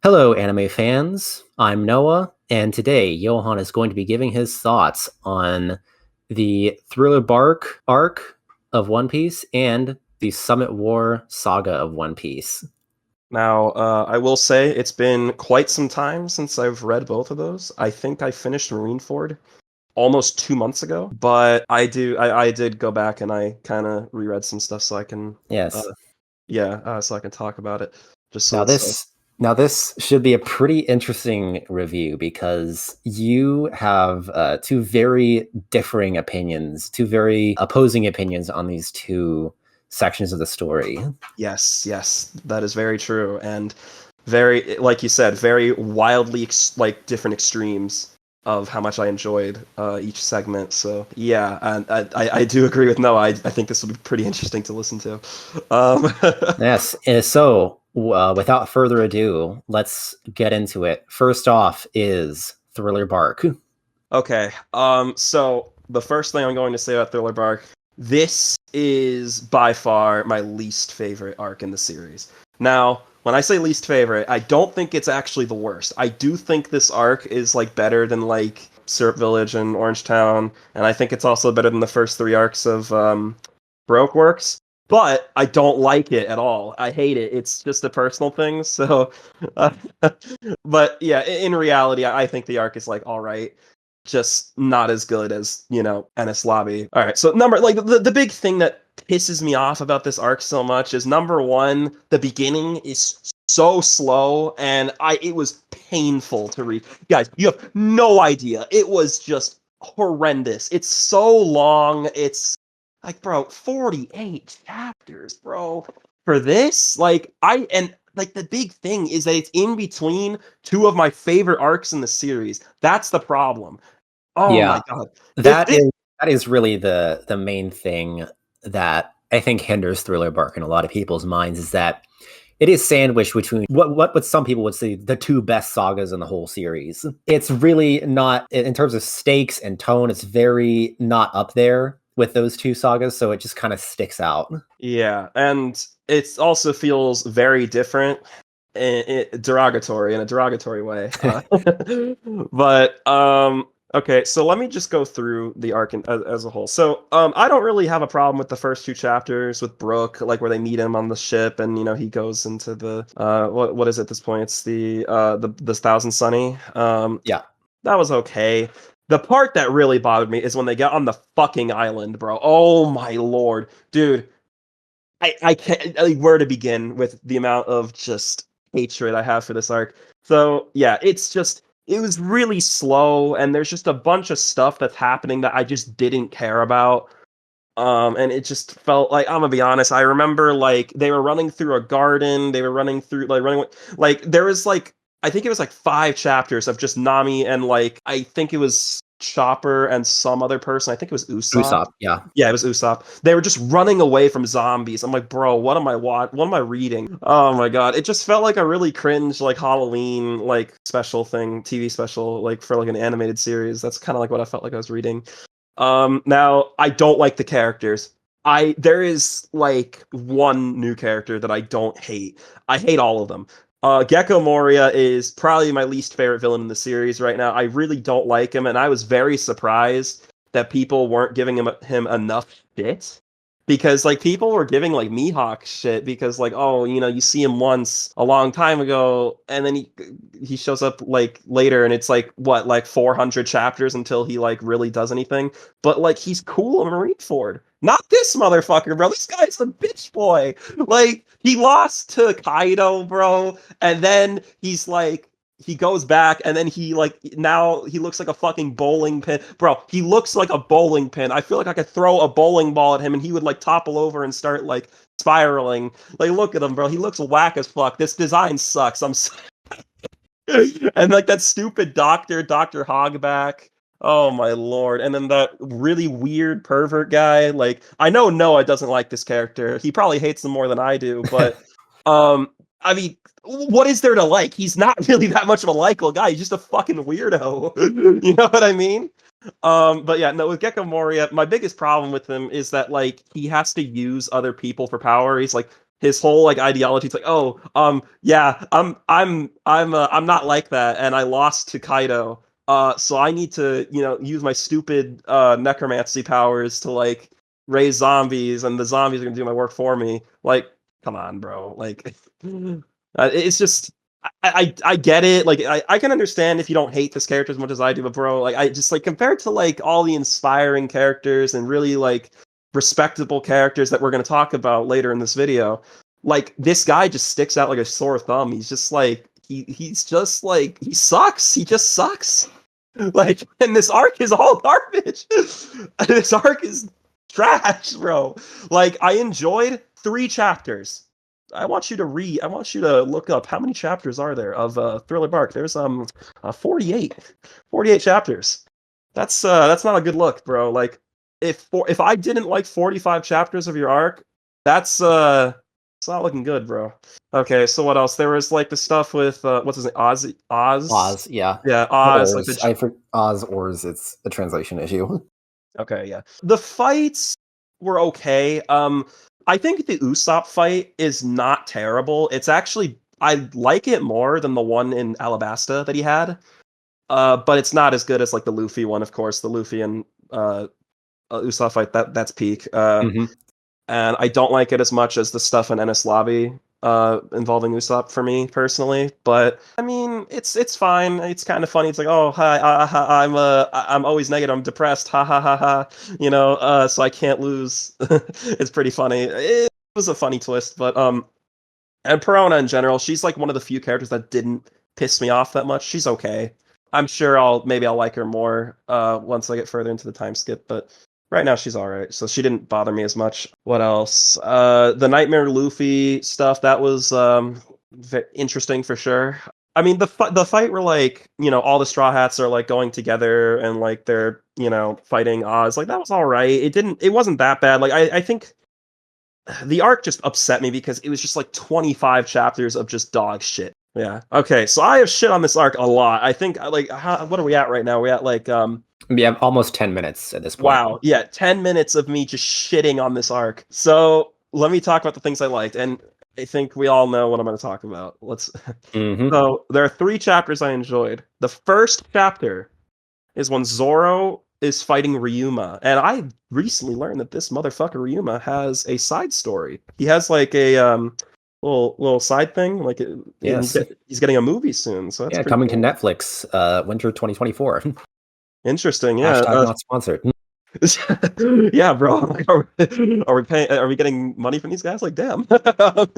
Hello, anime fans. I'm Noah, and today Johan is going to be giving his thoughts on the Thriller Bark arc of One Piece and the Summit War saga of One Piece. Now, I will say it's been quite some time since I've read both of those. I think I finished Marineford almost 2 months ago, but I did go back and I kind of reread some stuff so I can, uh, Yes. so I can talk about it. Just so Now it's this now this should be a pretty interesting review because you have two very differing opinions, two very opposing opinions on these two sections of the story. yes, that is very true, and very, like you said, very wildly different extremes of how much I enjoyed each segment. So yeah, and I do agree with Noah. I think this will be pretty interesting to listen to. Um, Yes. Without further ado, let's get into it. First off is Thriller Bark. Okay. So the first thing I'm going to say about Thriller Bark, this is by far my least favorite arc in the series. Now, when I say least favorite, I don't think it's actually the worst. I do think this arc is better than Syrup Village and Orange Town, and I think it's also better than the first three arcs of Baroque Works. But I don't like it at all. I hate it. It's just a personal thing. So, uh, but yeah, in reality, I think the arc is all right, just not as good as Ennis Lobby. All right, so the big thing that pisses me off about this arc so much is, number one, the beginning is so slow, and it was painful to read. Guys, you have no idea. It was just horrendous. It's so long. It's bro, 48 chapters, bro. For this, the big thing is that it's in between two of my favorite arcs in the series. That's the problem. Oh Yeah, my god. that is really the main thing that I think hinders Thriller Bark in a lot of people's minds is that it is sandwiched between what some people would say the two best sagas in the whole series. It's really not, in terms of stakes and tone, it's very not up there with those two sagas, so it just kind of sticks out. Yeah, and it also feels very different, derogatory in a derogatory way. But okay, so let me just go through the arc as a whole. So I don't really have a problem with the first two chapters with Brooke, where they meet him on the ship, and he goes into the what is it at this point? It's the Thousand Sunny. Yeah. That was okay. The part that really bothered me is when they get on the fucking island, bro. Oh my lord, dude. I can't where to begin with the amount of just hatred I have for this arc. So yeah, it was really slow, and there's just a bunch of stuff that's happening that I just didn't care about. And it just felt like, I'm gonna be honest, I remember they were running through a garden, they were running through there was I think it was 5 chapters of just Nami and I think it was Chopper and some other person. I think it was Usopp. Usopp, yeah. Yeah, it was Usopp. They were just running away from zombies. I'm like, bro, what am I reading? Oh my god. It just felt like a really cringe Halloween special thing, TV special for an animated series. That's kind of what I felt like I was reading. Now I don't like the characters. There is one new character that I don't hate. I hate all of them. Gecko Moria is probably my least favorite villain in the series right now. I really don't like him, and I was very surprised that people weren't giving him enough shit. Because people were giving Mihawk shit because oh, you see him once a long time ago, and then he shows up later, and it's what 400 chapters until he really does anything. But he's cool in Marineford. Not this motherfucker, bro. This guy's a bitch boy. He lost to Kaido, bro, and then he goes back, and then now he looks like a fucking bowling pin. Bro, he looks like a bowling pin. I feel like I could throw a bowling ball at him and he would topple over and start spiraling. Look at him, bro. He looks whack as fuck. This design sucks. And that stupid Dr. Hogback. Oh my lord. And then that really weird pervert guy. I know Noah doesn't like this character. He probably hates him more than I do, but I mean, what is there to like? He's not really that much of a likable guy. He's just a fucking weirdo. You know what I mean? But yeah, no, with Gecko Moria, my biggest problem with him is that he has to use other people for power. He's his whole like ideology. It's like, oh, yeah, I'm not like that, and I lost to Kaido. So I need to, use my stupid necromancy powers to like raise zombies, and the zombies are gonna do my work for me. Like, come on, bro. Like, it's just. I get it. Like I can understand if you don't hate this character as much as I do, but bro, like I just like compared to like all the inspiring characters and really like respectable characters that we're going to talk about later in this video, like this guy just sticks out like a sore thumb. He's just like he's just like he sucks. He just sucks. Like, and this arc is all garbage. This arc is trash, bro. Like I enjoyed 3 chapters. I want you to look up how many chapters are there of Thriller Bark. There's 48 chapters. That's not a good look, bro. Like if I didn't like 45 chapters of your arc, that's it's not looking good, bro. Okay, so what else? There was like the stuff with what's his name? Oz, yeah. Yeah, Or Oz, like Ors. Oz, Ors, it's a translation issue. Okay, yeah. The fights were okay. I think the Usopp fight is not terrible. It's actually I like it more than the one in Alabasta that he had. But it's not as good as like the Luffy one, of course. The Luffy and Usopp fight that's peak. Mm-hmm. And I don't like it as much as the stuff in Enies Lobby involving Usopp for me personally. But I mean, it's fine. It's kind of funny. It's like, oh hi, I'm always negative. I'm depressed. Ha ha ha ha. So I can't lose. It's pretty funny. It was a funny twist, but and Perona in general, she's like one of the few characters that didn't piss me off that much. She's okay. I'm sure I'll like her more once I get further into the time skip, but right now she's all right. So she didn't bother me as much. What else? The Nightmare Luffy stuff, that was interesting for sure. I mean, the fight where like, all the Straw Hats are like going together and like they're, fighting Oz, like that was all right. It wasn't that bad. Like I think the arc just upset me because it was just like 25 chapters of just dog shit. Yeah. Okay. So I have shit on this arc a lot. I think like what are we at right now? We're at like We have almost 10 minutes at this point. Wow. Yeah, 10 minutes of me just shitting on this arc. So let me talk about the things I liked, and I think we all know what I'm going to talk about. Mm-hmm. So there are 3 chapters I enjoyed. The first chapter is when Zoro is fighting Ryuma, and I recently learned that this motherfucker Ryuma has a side story. He has like a little side thing, like Yes. he's getting a movie soon. So that's coming cool. to Netflix, winter 2024. Interesting. Yeah. Hashtag not sponsored. Yeah, bro. Like, are we paying? Are we getting money from these guys? Like, damn. But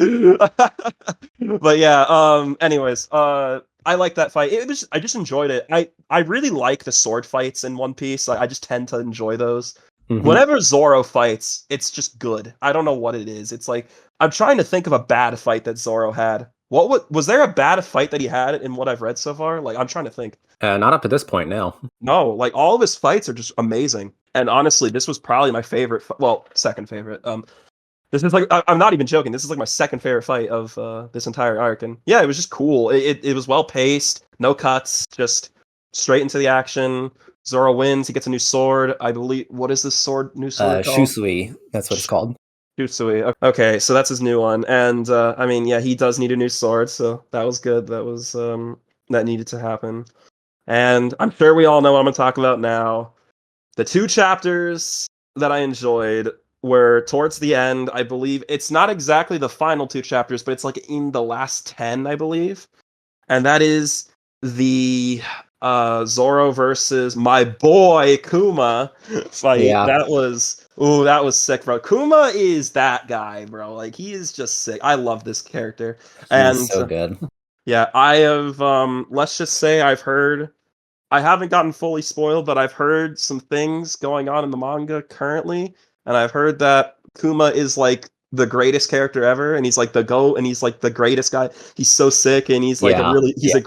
yeah. Anyways, I like that fight. I just enjoyed it. I really like the sword fights in One Piece. I just tend to enjoy those. Mm-hmm. Whenever Zoro fights, it's just good. I don't know what it is. It's like I'm trying to think of a bad fight that Zoro had. Was there a bad fight that he had in what I've read so far? Like, I'm trying to think. Not up to this point now. No, like all of his fights are just amazing. And honestly, this was probably my favorite. Second favorite. This is like I'm not even joking. This is like my second favorite fight of this entire arc. And yeah, it was just cool. It was well paced, no cuts, just straight into the action. Zoro wins. He gets a new sword. I believe. What is this sword? New sword called? Shusui. That's what it's called. Shusui. Okay, so that's his new one. And I mean, yeah, he does need a new sword. So that was good. That was that needed to happen. And I'm sure we all know what I'm going to talk about now. The 2 chapters that I enjoyed were towards the end. I believe it's not exactly the final 2 chapters, but it's like in the last 10, I believe. And that is the Zoro versus my boy Kuma fight. Yeah. That was sick, bro. Kuma is that guy, bro. Like, he is just sick. I love this character. He's so good. Yeah, I have, let's just say I haven't gotten fully spoiled, but I've heard some things going on in the manga currently, and I've heard that Kuma is like the greatest character ever, and he's like the GOAT, and he's like the greatest guy. He's so sick, and he's like he's a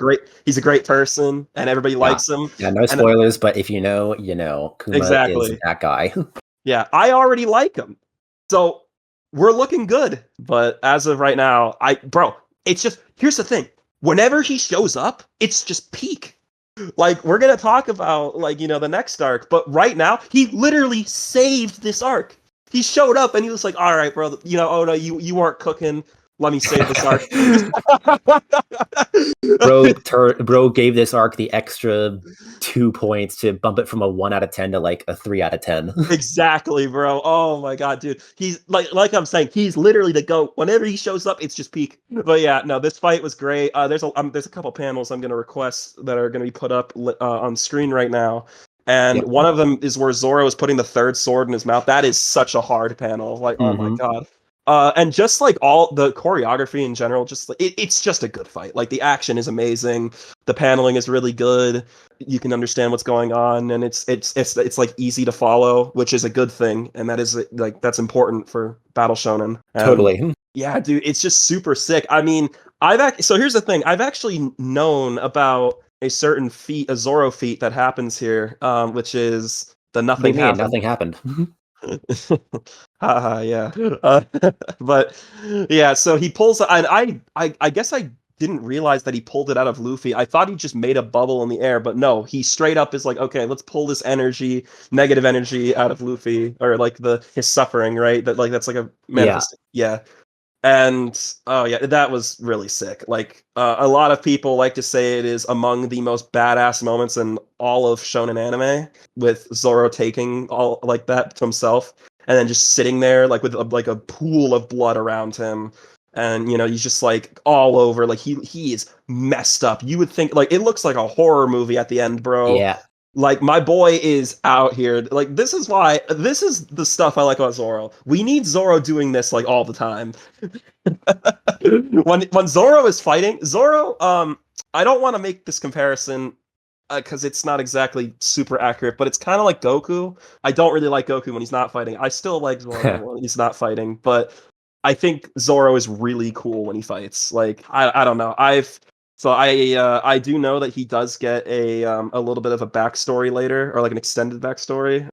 great person, and everybody likes him. Yeah, no spoilers, but if you know, you know. Kuma is that guy. Yeah, I already like him. So we're looking good, but as of right now, it's just, here's the thing. Whenever he shows up, it's just peak. Like, we're gonna talk about, like, the next arc, but right now he literally saved this arc. he showed up and he was like, all right, bro, oh no, you weren't cooking. Let me save this arc. Bro gave this arc the extra 2 points to bump it from a 1 out of 10 to like a 3 out of 10. Exactly, bro. Oh my god, dude. He's like I'm saying, he's literally the GOAT. Whenever he shows up, it's just peak. But yeah, no, this fight was great. There's a couple panels I'm gonna request that are gonna be put up on screen right now. And one of them is where Zoro is putting the third sword in his mouth. That is such a hard panel. Like, oh my god. And just like all the choreography in general, just like it's just a good fight. Like the action is amazing, the paneling is really good. You can understand what's going on, and it's like easy to follow, which is a good thing, and that is like that's important for Battle Shonen. And, Totally. yeah, dude, it's just super sick. I mean, so here's the thing: I've actually known about a certain feat, a Zoro feat that happens here, which is the nothing happened. Nothing happened. Yeah. But yeah, so he pulls, and I guess I didn't realize that he pulled it out of Luffy. I thought he just made a bubble in the air, but no, he straight up is like, okay, let's pull this negative energy out of Luffy, or like his suffering, right? That's like a manifest. Yeah. And oh yeah, that was really sick. Like a lot of people like to say it is among the most badass moments in all of shonen anime, with Zoro taking all like that to himself and then just sitting there like with like a pool of blood around him, and he's just like all over, like he is messed up. You would think like it looks like a horror movie at the end, bro. Yeah. Like, my boy is out here. Like, this is the stuff I like about Zoro. We need Zoro doing this, like, all the time. When Zoro is fighting, I don't want to make this comparison, because it's not exactly super accurate, but it's kind of like Goku. I don't really like Goku when he's not fighting. I still like Zoro when he's not fighting, but I think Zoro is really cool when he fights. Like, I don't know. I do know that he does get a little bit of a backstory later, or like an extended backstory.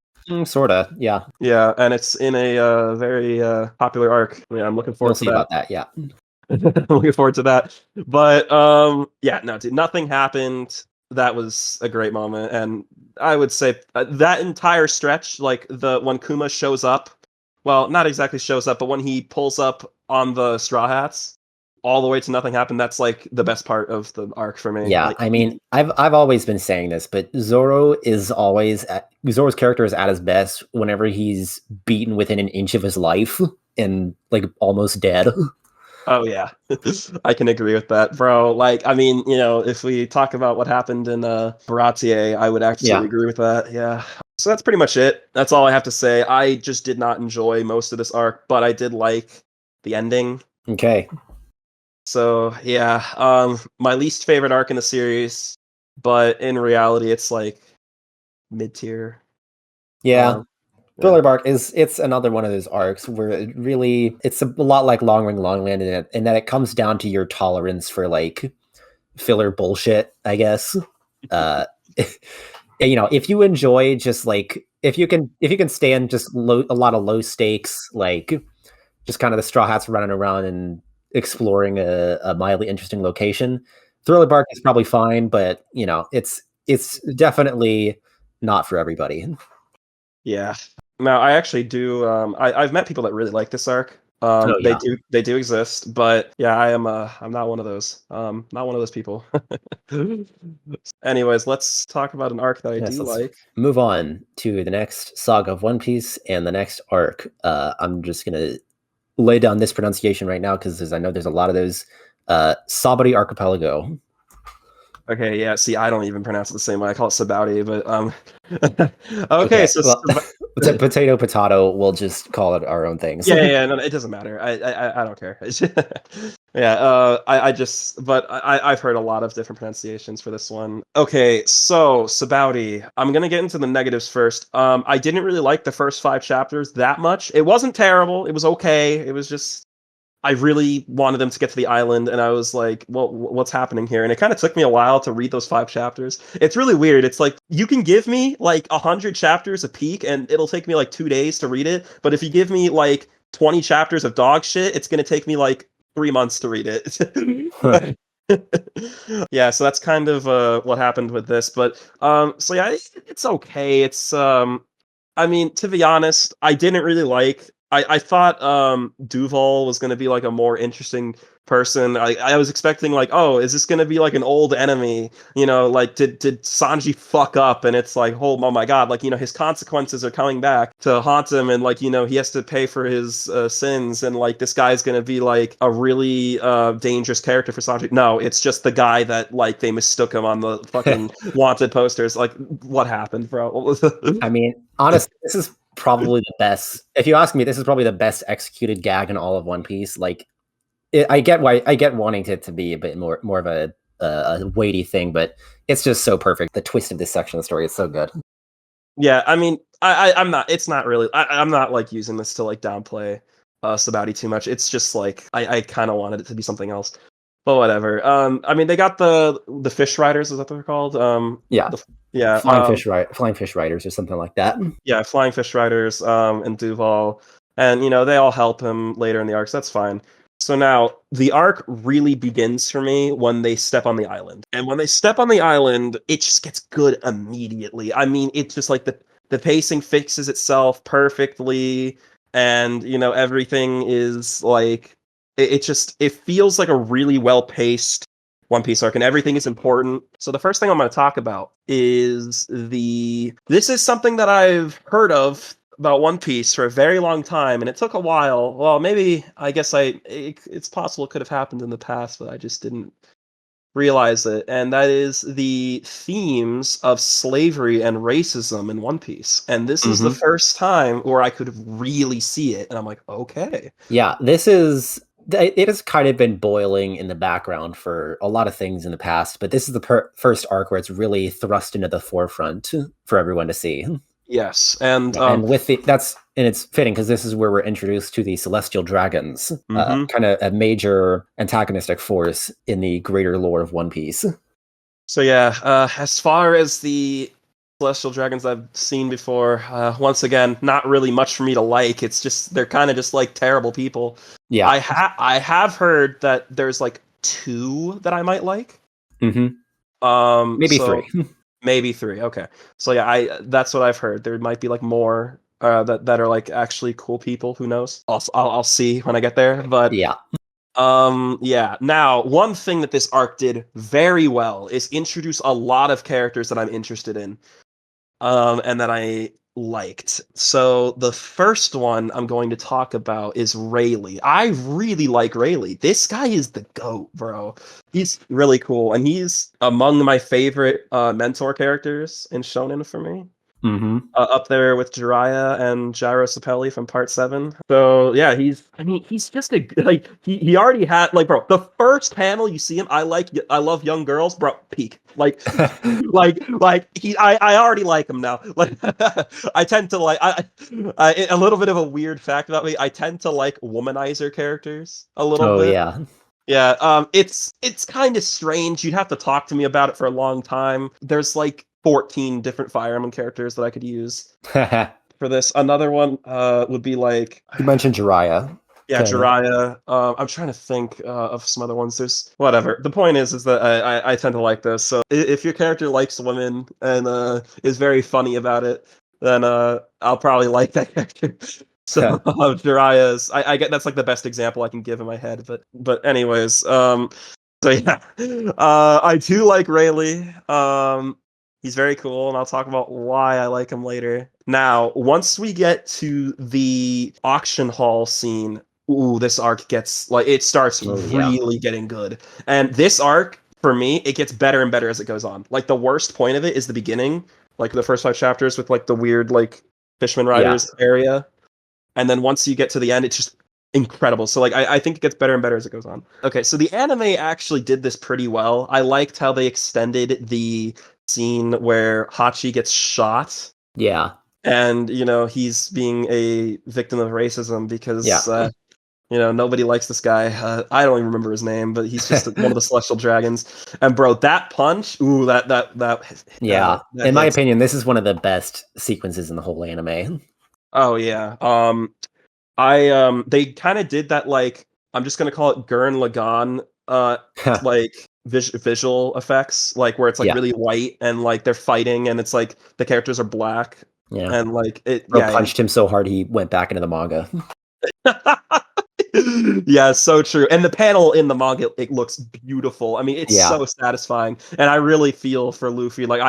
Sorta, yeah. Yeah, and it's in a very popular arc. Yeah, I'm looking forward to that. About that, yeah. I'm looking forward to that. But yeah, no, dude, nothing happened. That was a great moment, and I would say that entire stretch, like when Kuma shows up, well, not exactly shows up, but when he pulls up on the Straw Hats, all the way to nothing happened, that's like the best part of the arc for me. Yeah, like, I mean, I've always been saying this, but Zoro's character is at his best whenever he's beaten within an inch of his life and like almost dead. Oh yeah, I can agree with that, bro. Like, I mean, if we talk about what happened in Baratier, I would actually agree with that. Yeah. So that's pretty much it. That's all I have to say. I just did not enjoy most of this arc, but I did like the ending. Okay. So yeah, my least favorite arc in the series, but in reality, it's like mid-tier. Yeah. Thriller Bark it's another one of those arcs where it's a lot like Long Ring Longland in that it comes down to your tolerance for like filler bullshit, I guess. If you enjoy just like if you can stand just a lot of low stakes, like just kind of the Straw Hats running around and exploring a mildly interesting location, Thriller Bark is probably fine, but it's definitely not for everybody. Yeah. Now I actually do. I've met people that really like this arc. They do exist, but yeah, I'm not one of those. Not one of those people. Anyways, let's talk about an arc that I do like. Move on to the next saga of One Piece and the next arc. I'm just gonna lay down this pronunciation right now because I know there's a lot of those. Sabaody Archipelago. Okay, yeah. See, I don't even pronounce it the same way. I call it Sabaody, but okay. So potato. We'll just call it our own things. Yeah. No, it doesn't matter. I don't care. Yeah. I've heard a lot of different pronunciations for this one. Okay, so Sabaody. I'm gonna get into the negatives first. I didn't really like the first 5 chapters that much. It wasn't terrible. It was okay. It was just, I really wanted them to get to the island, and I was like, well, what's happening here? And it kind of took me a while to read those 5 chapters. It's really weird. It's like, you can give me like 100 chapters a peak, and it'll take me like 2 days to read it. But if you give me like 20 chapters of dog shit, it's going to take me like 3 months to read it. Yeah, so that's kind of what happened with this. But so yeah, it's okay. It's I mean, to be honest, I didn't really like. I thought Duval was going to be like a more interesting person. I was expecting like, oh, is this going to be like an old enemy? You know, like did Sanji fuck up? And it's like, oh my god, like, you know, his consequences are coming back to haunt him, and like, you know, he has to pay for his sins, and like this guy's going to be like a really dangerous character for Sanji. No, it's just the guy that like they mistook him on the fucking wanted posters. Like, what happened, bro? I mean, honestly, this is probably the best. If you ask me, this is probably the best executed gag in all of One Piece. Like, I get wanting it to be a bit more of a weighty thing, but it's just so perfect. The twist of this section of the story is so good. Yeah, I mean, I'm not. It's not really. I'm not like using this to like downplay Sabaody too much. It's just like I kind of wanted it to be something else, but whatever. I mean, they got the fish riders. Is that what they're called? Yeah, yeah, flying fish riders or something like that. yeah, flying fish riders. And Duval, and you know they all help him later in the arcs. That's fine. So now the arc really begins for me when they step on the island. And when they step on the island, it just gets good immediately. I mean, it's just like the pacing fixes itself perfectly, and you know, everything is like it feels like a really well-paced One Piece arc, and everything is important. So the first thing I'm going to talk about is this is something that I've heard of about One Piece for a very long time, and it took a while. Well, maybe I guess it's possible it could have happened in the past, but I just didn't realize it. And that is the themes of slavery and racism in One Piece. And this is the first time where I could really see it, and I'm like, okay. Yeah, it has kind of been boiling in the background for a lot of things in the past, but this is the first arc where it's really thrust into the forefront for everyone to see. Yes, and it's fitting because this is where we're introduced to the Celestial Dragons, kind of a major antagonistic force in the greater lore of One Piece. So yeah, as far as the Celestial Dragons I've seen before, once again, not really much for me to like. It's just they're kind of just like terrible people. Yeah, I have heard that there's like 2 that I might like. Maybe 3. Maybe 3. Okay. So yeah, that's what I've heard. There might be like more that are like actually cool people. Who knows? I'll see when I get there. But yeah. Yeah. Now, one thing that this arc did very well is introduce a lot of characters that I'm interested in, and that I liked. So the first one I'm going to talk about is Rayleigh. I really like Rayleigh. This guy is the GOAT, bro. He's really cool, and he's among my favorite mentor characters in Shonen for me. Up there with Jiraiya and Gyro Sapelli from Part 7. So yeah, he's just he already had like, bro, the first panel you see him, I love young girls, bro, peak. Like I already like him now. Like I tend to like a little bit of a weird fact about me, I tend to like womanizer characters a little bit. Yeah, it's kind of strange. You'd have to talk to me about it for a long time. There's like 14 different Fire Emblem characters that I could use for this. Another one would be like... You mentioned Jiraiya. Yeah, Jiraiya. I'm trying to think of some other ones. There's... Whatever. The point is that I tend to like this. So if your character likes women and is very funny about it, then I'll probably like that character. So Jiraiya's... I get that's like the best example I can give in my head. But anyways, so yeah. I do like Rayleigh. He's very cool, and I'll talk about why I like him later. Now, once we get to the auction hall scene, ooh, this arc gets, like, it starts really getting good. And this arc, for me, it gets better and better as it goes on. Like, the worst point of it is the beginning, like, the first 5 chapters with, like, the weird, like, Fishman Riders area. And then once you get to the end, it's just incredible. So, like, I think it gets better and better as it goes on. Okay, so the anime actually did this pretty well. I liked how they extended the scene where Hachi gets shot. Yeah. And, you know, he's being a victim of racism because, you know, nobody likes this guy. I don't even remember his name, but he's just one of the Celestial Dragons. And, bro, that punch, ooh, that yeah. In my opinion, this is one of the best sequences in the whole anime. Oh, yeah. They kind of did that, like, I'm just going to call it Gurren Lagann, like, visual effects, like where it's like really white and like they're fighting and it's like the characters are black. Yeah. And like it, Bro yeah. punched him so hard he went back into the manga. Yeah, so true. And the panel in the manga, it looks beautiful. I mean, it's Yeah. so satisfying, and I really feel for Luffy. Like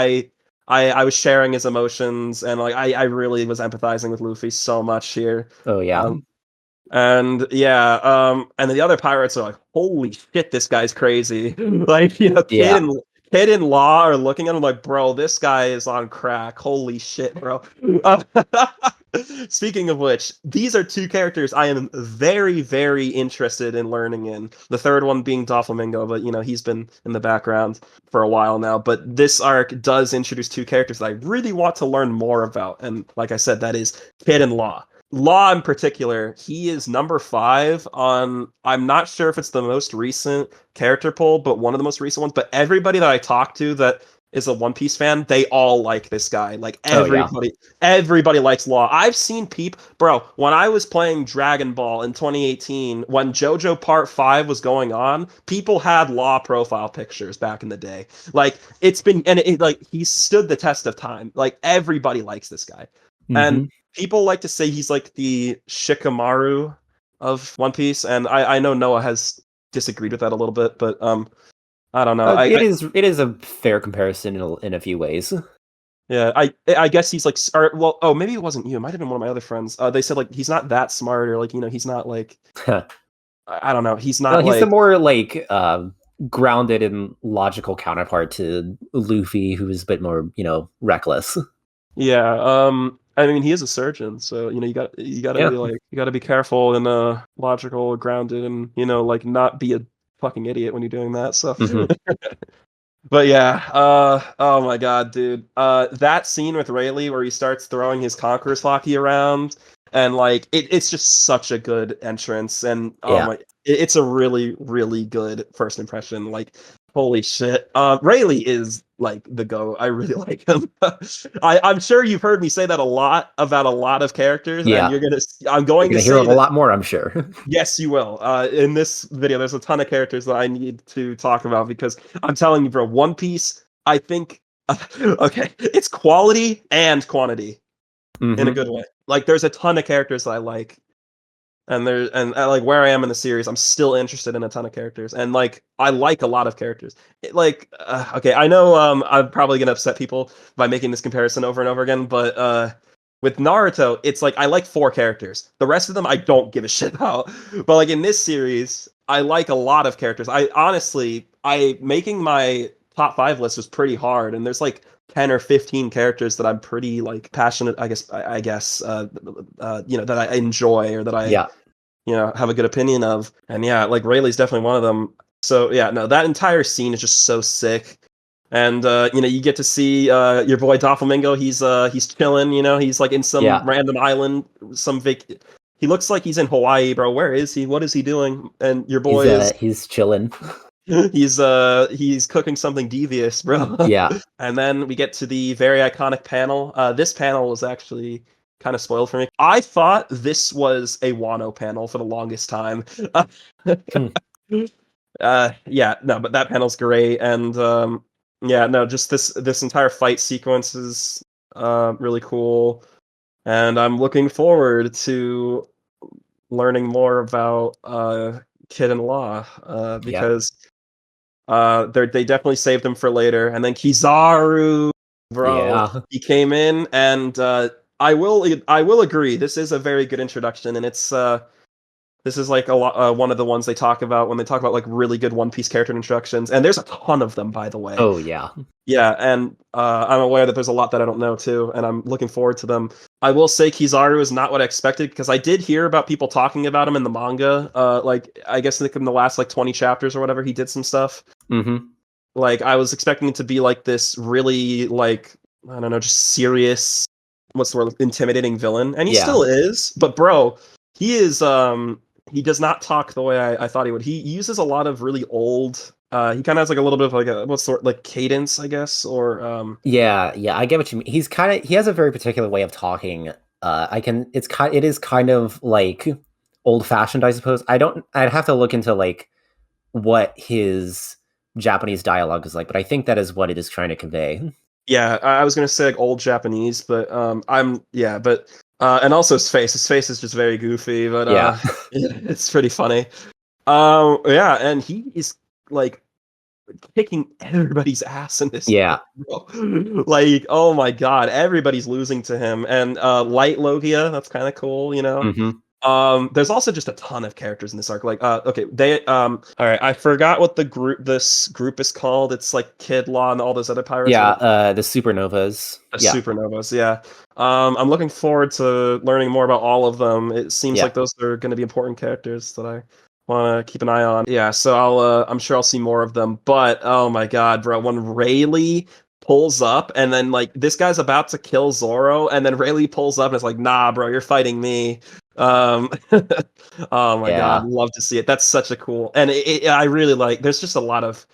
I was sharing his emotions, and like I really was empathizing with Luffy so much here. Oh yeah. Um, and yeah, and then the other pirates are like, "Holy shit, this guy's crazy!" Like, you know, Yeah. Kid and Law are looking at him like, "Bro, this guy is on crack. Holy shit, bro." Speaking of which, these are two characters I am very, very interested in learning in. The third one being Doflamingo, but you know, he's been in the background for a while now. But this arc does introduce two characters that I really want to learn more about. And like I said, that is Kid and Law. Law in particular, he is number 5 on, I'm not sure if it's the most recent character poll, but one of the most recent ones. But everybody that I talk to that is a One Piece fan, they all like this guy. Like Oh yeah. everybody likes Law. I've seen bro, when I was playing Dragon Ball in 2018, when JoJo Part 5 was going on, people had Law profile pictures back in the day. Like it's been, and like he stood the test of time. Like everybody likes this guy. And Mm-hmm. people like to say he's like the Shikamaru of One Piece, and I know Noah has disagreed with that a little bit, but I don't know. It is a fair comparison in a few ways. Yeah, I guess he's like, or, well, oh, maybe it wasn't you. It might have been one of my other friends. They said like he's not that smart, or like, you know, he's not like, I don't know, he's No, not he's the like, more like grounded and logical counterpart to Luffy, who is a bit more, reckless. yeah. I mean, he is a surgeon, so you know, you got to Yeah. be like, you got to be careful and logical, grounded, and you know, like not be a fucking idiot when you're doing that. So. Mm-hmm. But yeah, oh my god, dude. That scene with Rayleigh where he starts throwing his Conqueror's hockey around, and like it's just such a good entrance, and oh Yeah. my, it's a really, really good first impression. Like, holy shit. Rayleigh is like the GOAT. I really like him. I'm sure you've heard me say that a lot about a lot of characters, and Yeah. I'm You're going to gonna hear say it a that. lot more, I'm sure. Yes, you will. In this video, there's a ton of characters that I need to talk about because I'm telling you, bro, One Piece, I think, okay, it's quality and quantity in a Mm-hmm. good way. Like, there's a ton of characters that I like, and like where I am in the series, I'm still interested in a ton of characters, and like I like a lot of characters. Okay, I know I'm probably gonna upset people by making this comparison over and over again, but with Naruto, it's like I like 4 characters. The rest of them I don't give a shit about. But like in this series, I like a lot of characters. I honestly, I making my top 5 list was pretty hard, and there's like 10 or 15 characters that I'm pretty like passionate, I guess, you know, that I enjoy or that I, Yeah. you know, have a good opinion of. And yeah, like Rayleigh's definitely one of them. So yeah, no, that entire scene is just so sick. And you know, you get to see your boy Doflamingo. He's chilling. You know, he's like in some Yeah. random island, He looks like he's in Hawaii, bro. Where is he? What is he doing? And your boy is He's chilling. he's cooking something devious, bro. Yeah. And then we get to the very iconic panel. This panel was actually kind of spoiled for me. I thought this was a Wano panel for the longest time. Hmm. Yeah, no, but that panel's great, and yeah, no, just this entire fight sequence is really cool, and I'm looking forward to learning more about Kid and Law, Yeah. because they definitely saved him for later. And then Kizaru, bro, Yeah. he came in, and I will agree. This is a very good introduction, and this is like a lot one of the ones they talk about when they talk about like really good One Piece character introductions. And there's a ton of them, by the way. Oh yeah. Yeah, and I'm aware that there's a lot that I don't know too, and I'm looking forward to them. I will say Kizaru is not what I expected because I did hear about people talking about him in the manga. Like I guess in the last like 20 chapters or whatever, he did some stuff. Mm-hmm. Like I was expecting it to be like this really like, I don't know, just serious, what's the word, intimidating villain, and he Yeah. still is. But bro, he is he does not talk the way I thought he would. He uses a lot of really old. He kind of has like a little bit of like a what's sort like cadence, I guess, or Yeah, yeah, I get what you mean. He has a very particular way of talking. It is kind of like old fashioned, I suppose. I'd have to look into like what his Japanese dialogue is like, but I think that is what it is trying to convey. Yeah, I was gonna say like old Japanese, but and also his face is just very goofy, but Yeah. yeah, it's pretty funny. Yeah, and he is like kicking everybody's ass in this Yeah. arc, bro. Like, oh my god, everybody's losing to him. And Light Logia, that's kind of cool, you know. Hmm. There's also just a ton of characters in this arc. Like, okay, they all right, I forgot what this group is called. It's like Kid Law and all those other pirates. Yeah, the supernovas. Yeah. Supernovas, yeah. I'm looking forward to learning more about all of them. It seems Yeah. like those are going to be important characters that I want to keep an eye on. Yeah, so I'm sure I'll see more of them. But oh my god, bro, when Rayleigh pulls up and then like this guy's about to kill Zoro, and then Rayleigh pulls up and it's like, nah, bro, you're fighting me. Um, oh my god, Yeah. love to see it. That's such a cool, and I really like. There's just a lot of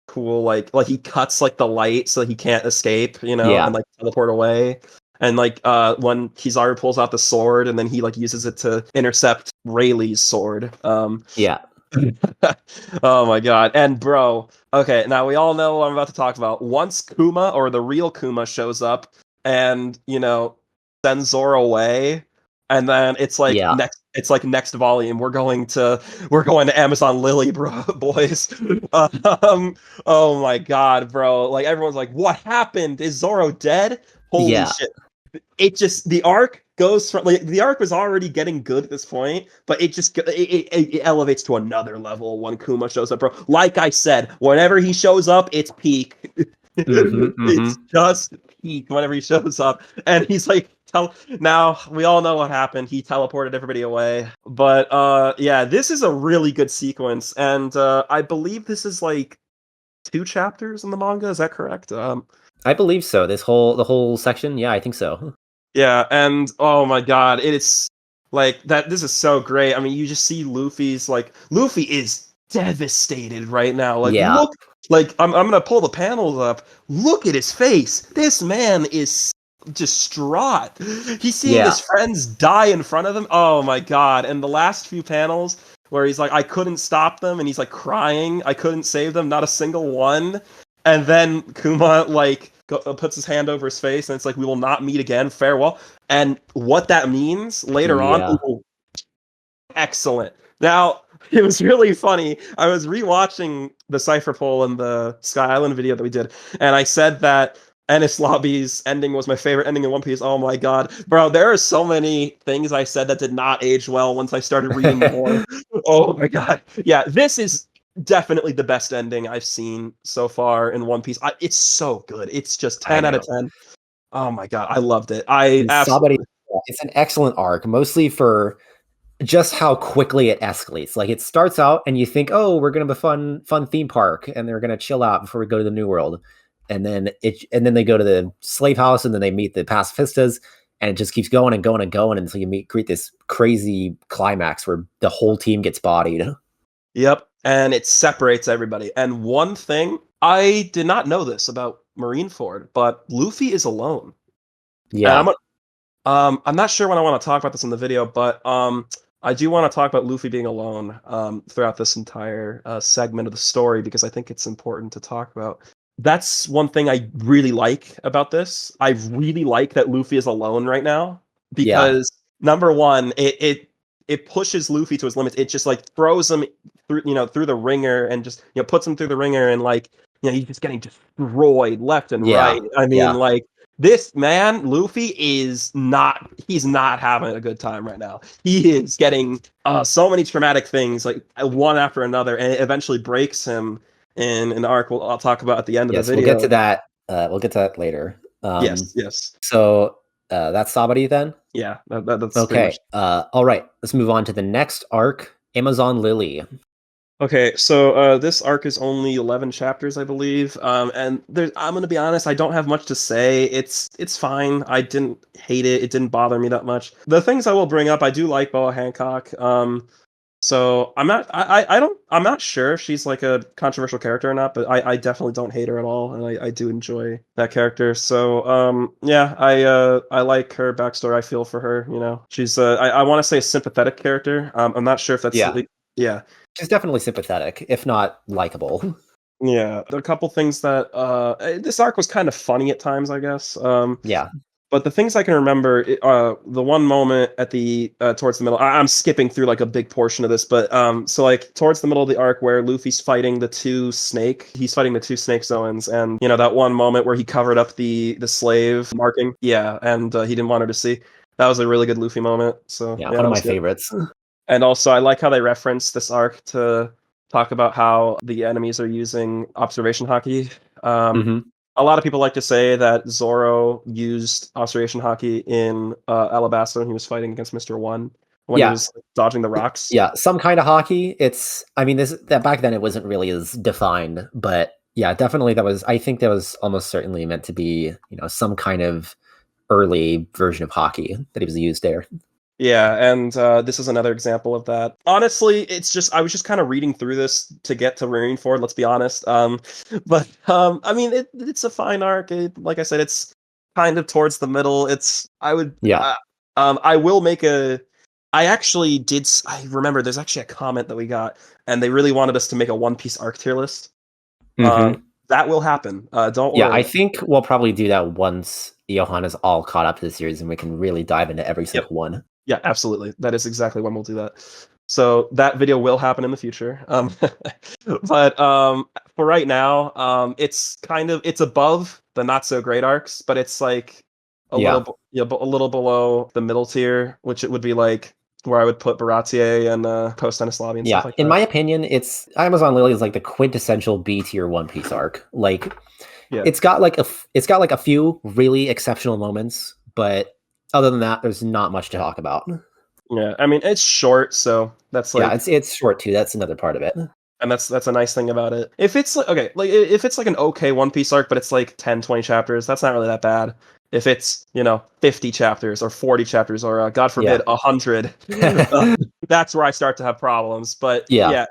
cool like he cuts like the light so he can't escape, you know, Yeah. and like teleport away. And like when Kizaru pulls out the sword and then he like uses it to intercept Rayleigh's sword. Yeah. Oh my god. And bro, okay, now we all know what I'm about to talk about. Once Kuma or the real Kuma shows up and, you know, sends Zoro away, and then Yeah. it's like next volume we're going to Amazon Lily, bro, boys. Um, oh my god, bro. Like everyone's like, "What happened? Is Zoro dead?" Holy Yeah. shit. It just the arc goes from like the arc was already getting good at this point, but it elevates to another level when Kuma shows up, bro. Like I said, whenever he shows up, it's peak. Hmm. Hmm. It's just peak whenever he shows up, and he's like, now we all know what happened. He teleported everybody away, but yeah, this is a really good sequence, and I believe this is like 2 chapters in the manga. Is that correct? I believe so. The whole section. Yeah, I think so. Yeah, and oh my god, it is like that. This is so great. I mean, you just see Luffy is devastated right now. Like, Yeah. look, like I'm gonna pull the panels up. Look at his face. This man is distraught. He's seeing Yeah. his friends die in front of him. Oh my god! And the last few panels where he's like, I couldn't stop them, and he's like crying. I couldn't save them, not a single one. And then Kuma puts his hand over his face, and it's like, we will not meet again. Farewell. And what that means later on, Yeah. ooh, excellent. Now, it was really funny. I was rewatching the Cypher Poll and the Sky Island video that we did, and I said that Ennis Lobby's ending was my favorite ending in One Piece. Oh my god. Bro, there are so many things I said that did not age well once I started reading more. Oh my god. Yeah, this is definitely the best ending I've seen so far in One Piece. It's so good. It's just I 10 out of know. 10. Oh my god, I loved it. I And Sabaody, absolutely. it's an excellent arc, mostly for just how quickly it escalates. Like it starts out and you think, oh, we're gonna have a fun theme park and they're gonna chill out before we go to the New World. And then they go to the slave house and then they meet the pacifistas and it just keeps going and going and going until create this crazy climax where the whole team gets bodied. Yep, and it separates everybody. And one thing, I did not know this about Marineford, but Luffy is alone. And Yeah. I'm not sure when I want to talk about this in the video, but I do want to talk about Luffy being alone throughout this entire segment of the story because I think it's important to talk about. That's one thing I really like about this. I really like that Luffy is alone right now Yeah. because number one, it pushes Luffy to his limits. It just like throws him through the ringer and just puts him through the ringer and like he's just getting destroyed left and Yeah. right. I mean Yeah. like this man, Luffy, he's not having a good time right now. He is getting so many traumatic things, like one after another, and it eventually breaks him in an arc I'll talk about at the end of the Yes, we'll get to video. that. We'll get to that later. Yes. So that's Sabaody then. Yeah, that's pretty Okay. much. All right. Let's move on to the next arc, Amazon Lily. Okay, so this arc is only 11 chapters, I believe. And I'm gonna be honest, I don't have much to say. It's fine. I didn't hate it. It didn't bother me that much. The things I will bring up, I do like Boa Hancock. So I'm not sure if she's like a controversial character or not, but I definitely don't hate her at all, and I do enjoy that character. So yeah, I like her backstory. I feel for her. She's I want to say a sympathetic character. I'm not sure if that's Yeah. yeah. She's definitely sympathetic, if not likable. Yeah, a couple things that this arc was kind of funny at times, I guess. Yeah. But the things I can remember, the one moment at the towards the middle, I'm skipping through like a big portion of this, but so like towards the middle of the arc where Luffy's fighting he's fighting the two snake Zoans, and you know that one moment where he covered up the slave marking, yeah, and he didn't want her to see. That was a really good Luffy moment. So Yeah, yeah, one that of was my good. favorites. And also, I like how they reference this arc to talk about how the enemies are using observation hockey. Um, Hmm. a lot of people like to say that Zoro used observation hockey in Alabasta when he was fighting against Mr. One, when he Yeah. was dodging the rocks. Yeah, some kind of hockey. I mean, this that back then it wasn't really as defined, but yeah, definitely I think that was almost certainly meant to be, some kind of early version of hockey that he was used there. Yeah, and this is another example of that. Honestly, I was just kind of reading through this to get to Marineford, let's be honest. But I mean, it's a fine arc. Like I said, it's kind of towards the middle. Yeah. I will make a. I actually did. I remember there's actually a comment that we got, and they really wanted us to make a One Piece arc tier list. Hmm. That will happen. Don't Yeah, I worry. think we'll probably do that once Johan is all caught up to the series and we can really dive into every Yep. single one. Yeah, absolutely. That is exactly when we'll do that. So that video will happen in the future. But for right now, it's above the not so great arcs, but it's like Yeah. a little below the middle tier, which it would be like where I would put Baratier and Post Enislavi and stuff Yeah. like In that. my opinion, it's Amazon Lily is like the quintessential B tier One Piece arc. Like Yeah. it's got like a few really exceptional moments, but other than that, there's not much to talk about. Yeah. I mean, it's short, so that's Yeah, like it's short too. That's another part of it. and that's a nice thing about it. If it's like okay, like if it's like an okay One Piece arc, but it's like 10, 20 chapters, that's not really that bad. If it's 50 chapters or 40 chapters or God Yeah. forbid 100, that's where I start to have problems. But Yeah. yeah,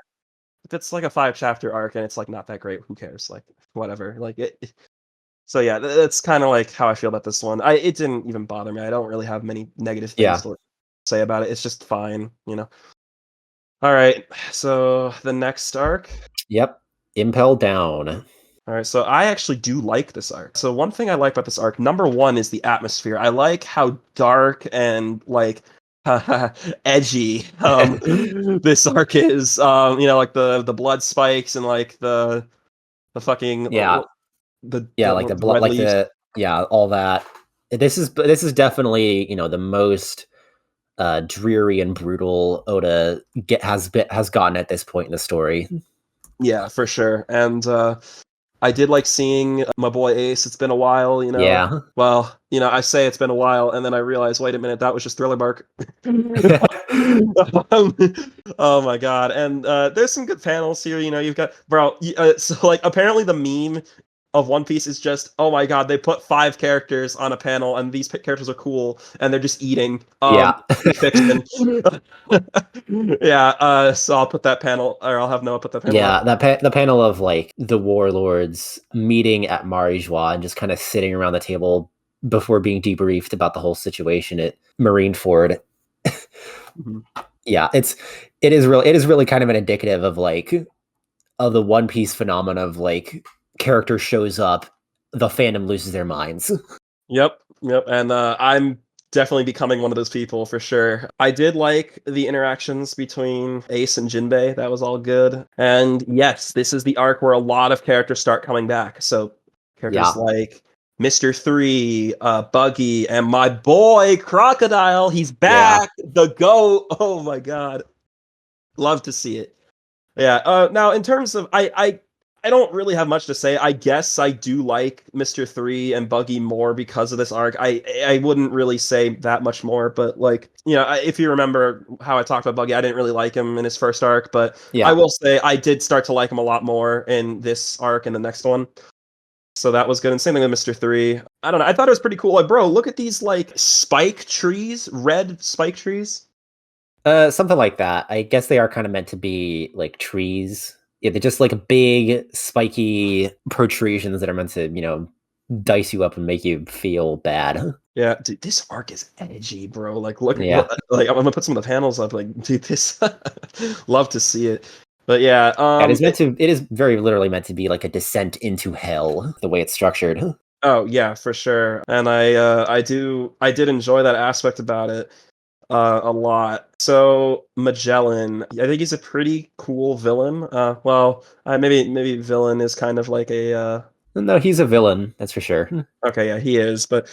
if it's like a 5 chapter arc and it's like not that great, who cares? Like whatever. Like it. So yeah, that's kind of like how I feel about this one. It didn't even bother me. I don't really have many negative things Yeah. to say about it. It's just fine. All right, so the next arc. Yep. Impel Down. All right, so I actually do like this arc. So one thing I like about this arc, number one, is the atmosphere. I like how dark and like edgy this arc is. Like the blood spikes and like the fucking Yeah. Yeah, like the the blood, red like leaves. the yeah, all that. This is definitely the most dreary and brutal Oda has gotten at this point in the story. Yeah, for sure. And I did like seeing my boy Ace. It's been a while. Yeah. Well, I say it's been a while, and then I realize, wait a minute, that was just Thriller Bark. Um, oh my god! And there's some good panels here. You've got bro. So like, apparently the meme of One Piece is just, oh my god, they put 5 characters on a panel, and these characters are cool, and they're just eating. Yeah. Fiction. Yeah. So I'll put that panel, or I'll have Noah put that panel up. Yeah, the panel of like the warlords meeting at Marijois and just kind of sitting around the table before being debriefed about the whole situation at Marineford. Mhm. Yeah, it is really kind of an indicative of like of the One Piece phenomena of like character shows up, the fandom loses their minds. Yep, yep, and I'm definitely becoming one of those people for sure. I did like the interactions between Ace and Jinbei. That was all good. And yes, this is the arc where a lot of characters start coming back. So characters Yeah, like Mr. 3, Buggy, and my boy Crocodile. He's yeah, back. The GOAT. Oh my god. Love to see it. Yeah. Now, in terms of, I don't really have much to say. I guess I do like Mr. 3 and Buggy more because of this arc. I wouldn't really say that much more, but like, if you remember how I talked about Buggy, I didn't really like him in his first arc, but I yeah. will say I did start to like him a lot more in this arc and the next one. So that was good. And same thing with Mr. 3. I don't know. I thought it was pretty cool. Like, bro, look at these like spike trees, red spike trees. Something like that. I guess they are kind of meant to be like trees. Yeah, they're just like big, spiky protrusions that are meant to, dice you up and make you feel bad. Yeah, dude, this arc is edgy, bro. Like, look, Yeah. like I'm gonna put some of the panels up. Like, dude, this, love to see it. But yeah, Yeah, it is very literally meant to be like a descent into hell, the way it's structured. oh yeah, for sure. And I did enjoy that aspect about it a lot. So Magellan, I think he's a pretty cool villain. Well, maybe villain is kind of like a No, he's a villain, that's for sure. okay, yeah, he is. But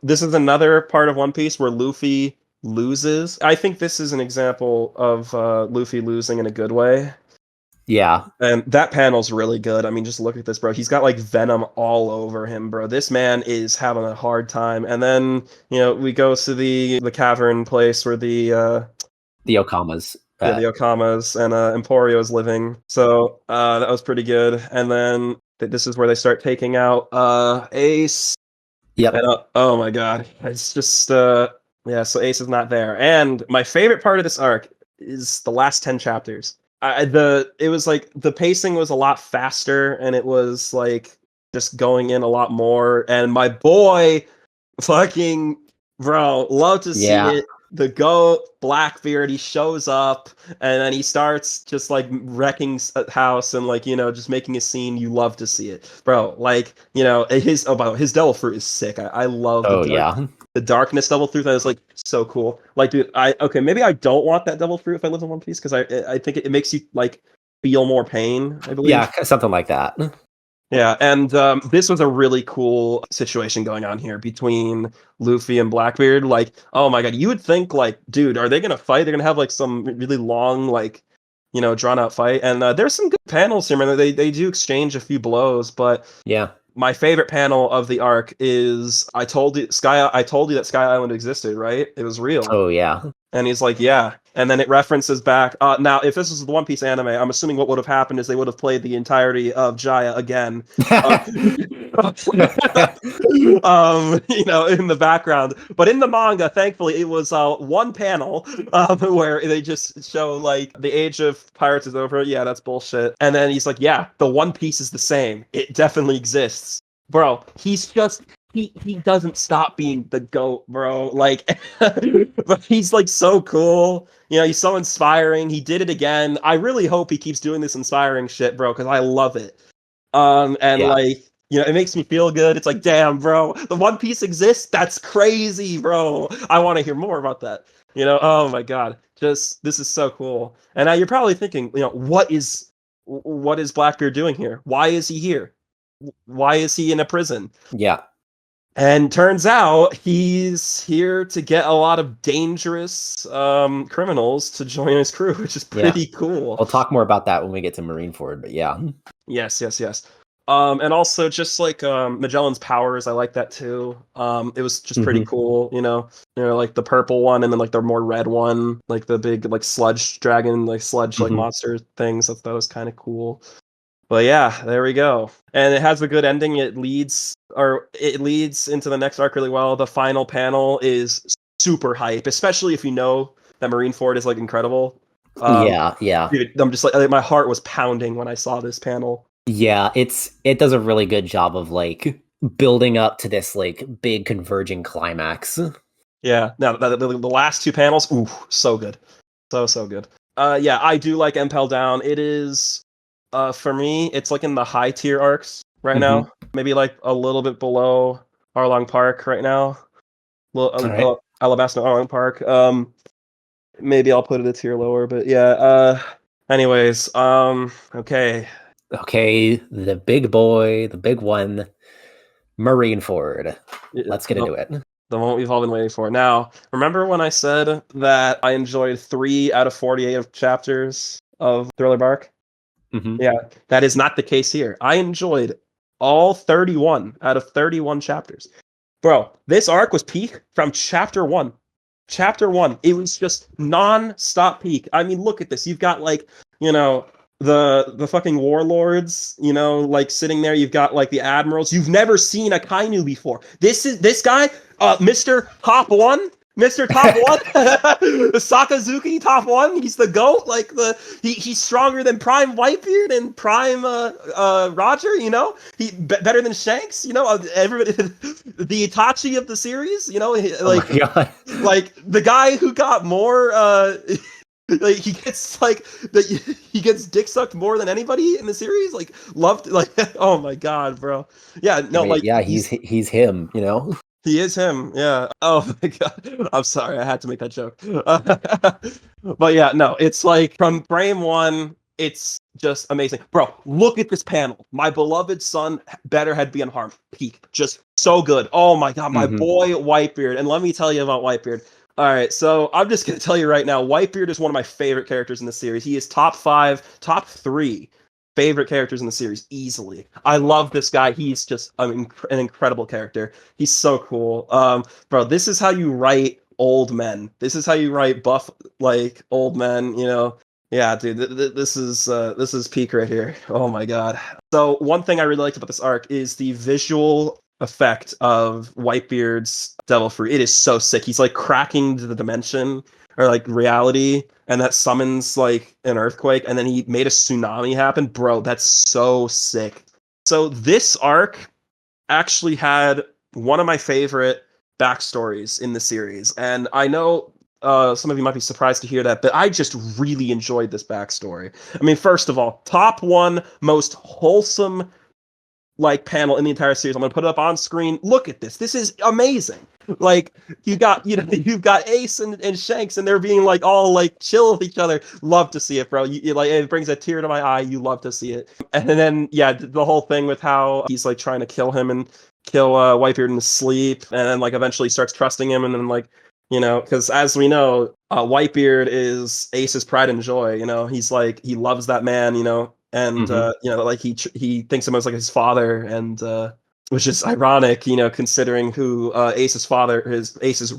this is another part of One Piece where Luffy loses. I think this is an example of Luffy losing in a good way. Yeah. And that panel's really good. I mean, just look at this, bro. He's got like venom all over him, bro. This man is having a hard time. And then, we go to the cavern place where The Okamas. the Okamas and Emporio is living. So that was pretty good. And then this is where they start taking out Ace. Yep. And oh my god, it's just yeah. So Ace is not there. And my favorite part of this arc is the last 10 chapters. It was like the pacing was a lot faster, and it was like just going in a lot more. And my boy, fucking bro, love to see Yeah. it. The goat Blackbeard, he shows up, and then he starts just like wrecking a house and like just making a scene. You love to see it, bro. Like his by the way, his devil fruit is sick. I love Oh yeah. the darkness devil fruit. That is like so cool. Like, dude, maybe I don't want that devil fruit if I live in One Piece because I think it makes you like feel more pain. I believe. Yeah, something like that. Yeah, and this was a really cool situation going on here between Luffy and Blackbeard. Like, oh my god, you would think like, dude, are they gonna fight? They're gonna have like some really long, like, drawn out fight. And there's some good panels here, man. They do exchange a few blows, but Yeah. my favorite panel of the arc is I told you that Sky Island existed, right? It was real. Oh yeah. And he's like, yeah. And then it references back. Now, if this was the One Piece anime, I'm assuming what would have happened is they would have played the entirety of Jaya again, in the background. But in the manga, thankfully, it was one panel where they just show like the age of pirates is over. Yeah, that's bullshit. And then he's like, yeah, the One Piece is the same. It definitely exists. Bro, he's just he doesn't stop being the GOAT, bro. Like, but he's like so cool. He's so inspiring. He did it again. I really hope he keeps doing this inspiring shit, bro, because I love it. And Yeah. like, it makes me feel good. It's like, damn, bro, the One Piece exists. That's crazy, bro. I want to hear more about that. Oh my god, just this is so cool. And now you're probably thinking, what is Blackbeard doing here? Why is he here? Why is he in a prison? Yeah. And turns out he's here to get a lot of dangerous criminals to join his crew, which is pretty cool. We'll talk more about that when we get to Marineford, but yeah. Yes. And also just like Magellan's powers, I like that too. It was just pretty cool, like the purple one and then like the more red one, like the big like sludge dragon, like sludge like monster things. That was kind of cool. But yeah, there we go. And it has a good ending. It leads into the next arc really well. The final panel is super hype, especially if you know that Marineford is like incredible. Yeah. Dude, I'm just like my heart was pounding when I saw this panel. Yeah, it does a really good job of like building up to this like big converging climax. Yeah. Now the last two panels, ooh, so good. So good. Yeah, I do like Impel Down. It is for me, it's like in the high tier arcs right now. Maybe like a little bit below Arlong Park right now. Alabasta Arlong Park. Maybe I'll put it a tier lower, but yeah. Anyways, okay. Okay, the big boy, the big one, Marineford. Let's get into it. The moment we've all been waiting for. Now, remember when I said that I enjoyed 3 out of 48 of chapters of Thriller Bark? Yeah, that is not the case here. I enjoyed all 31 out of 31 chapters. Bro, this arc was peak from chapter 1. Chapter 1, it was just non-stop peak. I mean, look at this. You've got like, the fucking warlords, like sitting there. You've got like the admirals. You've never seen a Kainu before. This guy, Mr. Top 1. Mr. Top 1, the Sakazuki Top 1. He's the GOAT. Like he's stronger than Prime Whitebeard and Prime Roger. He better than Shanks. Everybody, the Itachi of the series. Like oh my God. like the guy who got more Like he gets like he gets dick sucked more than anybody in the series. Like loved like oh my god, bro. Yeah, I no, mean, like yeah, he's him, you know. he is him. Yeah. Oh my god. I'm sorry. I had to make that joke. But yeah, no, it's like from frame one, it's just amazing. Bro, look at this panel. My beloved son better had be unharmed. Peak. Just so good. Oh my god, my Hmm. boy Whitebeard. And let me tell you about Whitebeard. All right, so I'm just gonna tell you right now, Whitebeard is one of my favorite characters in the series. He is top 5, top 3 favorite characters in the series easily. I love this guy. He's just an incredible character. He's so cool. Bro, this is how you write old men. This is how you write buff like old men, you know. Yeah, dude, this is peak right here. Oh my god. So one thing I really liked about this arc is the visual effect of Whitebeard's Devil Fruit. It is so sick. He's like cracking the dimension or like reality, and that summons like an earthquake, and then he made a tsunami happen. Bro, that's so sick. So this arc actually had one of my favorite backstories in the series, and I know some of you might be surprised to hear that, but I just really enjoyed this backstory. I mean, first of all, top one most wholesome like panel in the entire series. I'm gonna put it up on screen. Look at this. This is amazing. Like you've got Ace and Shanks, and they're being like all like chill with each other. Love to see it, bro. You like it brings a tear to my eye. You love to see it. And then yeah, the whole thing with how he's like trying to kill him and kill Whitebeard in his sleep, and then like eventually starts trusting him, and then like because as we know, Whitebeard is Ace's pride and joy. He's like he loves that man. And Hmm. like he thinks of him as like his father, and which is ironic, considering who Ace's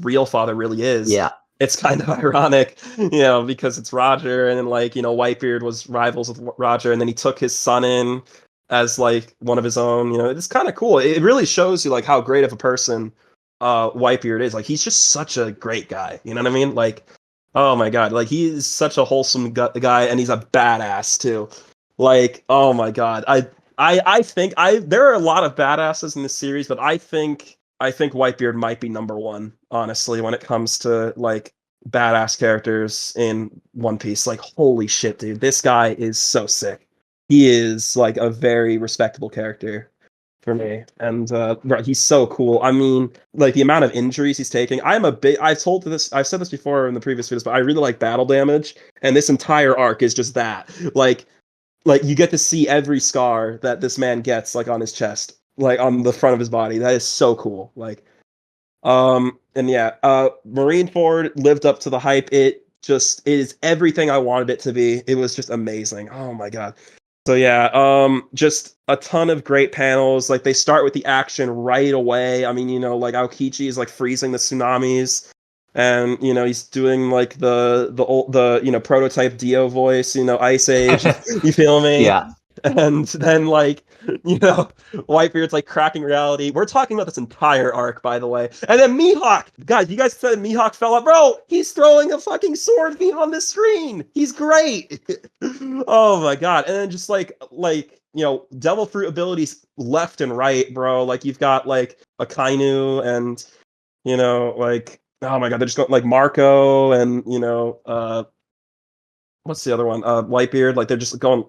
real father really is. Yeah. It's kind of ironic, because it's Roger, and then like Whitebeard was rivals with Roger, and then he took his son in as like one of his own. It's kind of cool. It really shows you like how great of a person Whitebeard is. Like he's just such a great guy. You know what I mean? Like, oh my god, like he is such a wholesome guy, and he's a badass too. Like, oh my god, I think there are a lot of badasses in this series, but I think Whitebeard might be number one, honestly, when it comes to like badass characters in One Piece. Like, holy shit, dude, this guy is so sick. He is like a very respectable character for me, and right, he's so cool. I mean, like the amount of injuries he's taking. I've said this before in the previous videos, but I really like battle damage, and this entire arc is just that. Like you get to see every scar that this man gets like on his chest, like on the front of his body. That is so cool. Like and yeah, Marineford lived up to the hype. It is everything I wanted it to be. It was just amazing. Oh my god. So yeah, just a ton of great panels. Like they start with the action right away. I mean, like Aokichi is like freezing the tsunamis, and he's doing like the old prototype Dio voice. Ice Age. You feel me? Yeah. And then like Whitebeard's like cracking reality. We're talking about this entire arc, by the way. And then Mihawk, guys, you guys said Mihawk fell up, bro. He's throwing a fucking sword beam on the screen. He's great. Oh my god! And then just like devil fruit abilities left and right, bro. Like you've got like Akainu and like oh my god, they're just going like Marco and what's the other one? Whitebeard. Like they're just going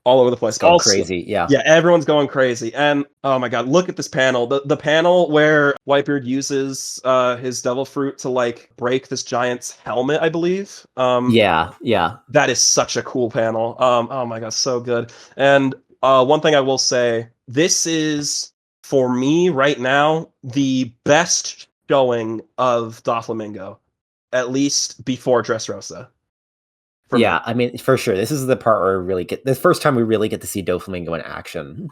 all over the place. It's going Also, crazy. Yeah. yeah, everyone's going crazy. And oh my god, look at this panel. The panel where Whitebeard uses his devil fruit to like break this giant's helmet, I believe. Yeah. Yeah. That is such a cool panel. Oh my god, so good. And one thing I will say, this is for me right now the best showing of Doflamingo, at least before Dressrosa. For me. Yeah. I mean, for sure. This is the part where we really get the first time we really get to see Doflamingo in action.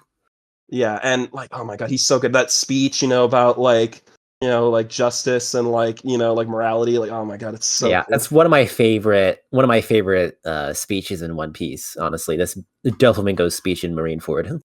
Yeah, and like, oh my god, he's so good. That speech, about like, like justice and like, like morality. Like, oh my god, it's so Yeah, cool. that's one of my favorite speeches in One Piece. Honestly, this Doflamingo's speech in Marineford.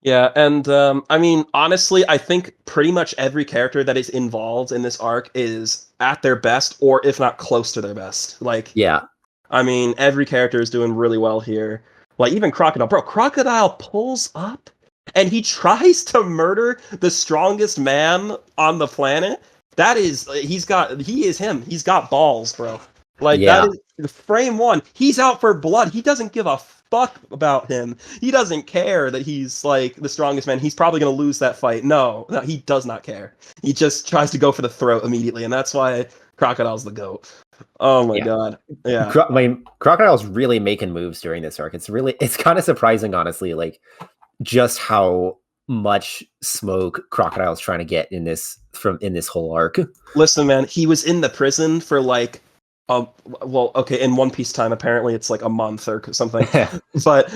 Yeah, and I mean, honestly, I think pretty much every character that is involved in this arc is at their best, or if not close to their best. Like, Yeah. I mean, every character is doing really well here. Like even Crocodile, bro. Crocodile pulls up and he tries to murder the strongest man on the planet. He is him. He's got balls, bro. Like that Yeah. is the frame one. He's out for blood. He doesn't give a fuck about him. He doesn't care that he's like the strongest man. He's probably gonna lose that fight. No, he does not care. He just tries to go for the throat immediately, and that's why Crocodile's the GOAT. Oh my Yeah. god. Yeah. I mean, Crocodile's really making moves during this arc. It's kind of surprising, honestly, like just how much smoke Crocodile's trying to get in this whole arc. Listen, man, he was in the prison for like well, okay, in One Piece time, apparently it's like a month or something. But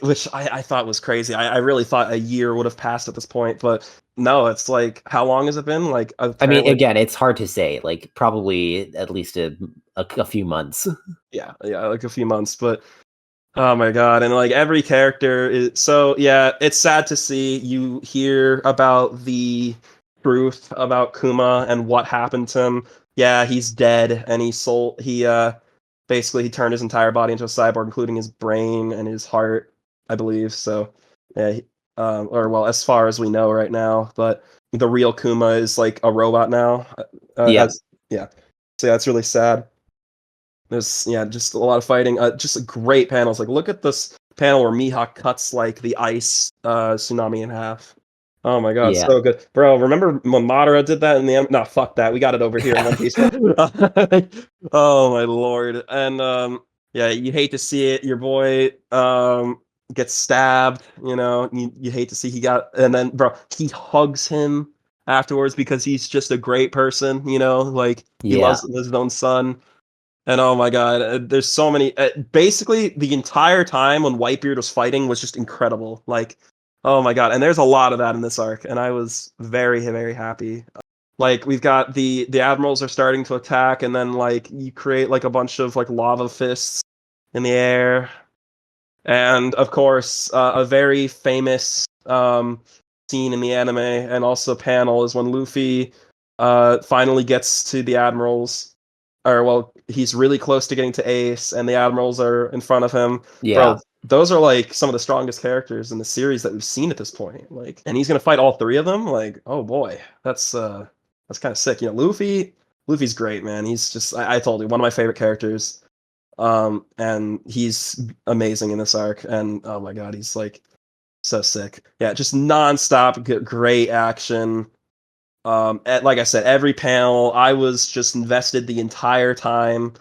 which I thought was crazy. I really thought a year would have passed at this point, but no, it's like how long has it been? Like I mean, apparently, again, it's hard to say. Like probably at least a few months. yeah, like a few months. But oh my god, and like every character is so yeah. It's sad to see you hear about the truth about Kuma and what happened to him. Yeah, he's dead, and he basically he turned his entire body into a cyborg, including his brain and his heart, I believe. So yeah, or well, as far as we know right now, but the real Kuma is like a robot now. Yeah. Yeah. So yeah, it's really sad. There's just a lot of fighting. Just great panels. Like look at this panel where Mihawk cuts like the ice tsunami in half. Oh my god, Yeah. so good, bro. Remember when Madara did that in the no, fuck that. We got it over here in One Piece. Oh my lord, and yeah, you hate to see it. Your boy gets stabbed. You hate to see he got, and then bro, he hugs him afterwards because he's just a great person. Like he Yeah. loves his own son. And oh my god, there's so many. Basically, the entire time when Whitebeard was fighting was just incredible. Like, oh my god, and there's a lot of that in this arc, and I was very, very happy. Like, we've got the admirals are starting to attack, and then like you create like a bunch of like lava fists in the air, and of course, a very famous scene in the anime and also panel is when Luffy finally gets to the admirals, or well, he's really close to getting to Ace, and the admirals are in front of him. Yeah. Bro, those are like some of the strongest characters in the series that we've seen at this point. Like, and he's gonna fight all three of them. Like, oh boy, that's kind of sick. Luffy's great, man. He's just I told you one of my favorite characters. And he's amazing in this arc, and oh my god, he's like so sick. Yeah, just nonstop, great action. Like I said, every panel, I was just invested the entire time.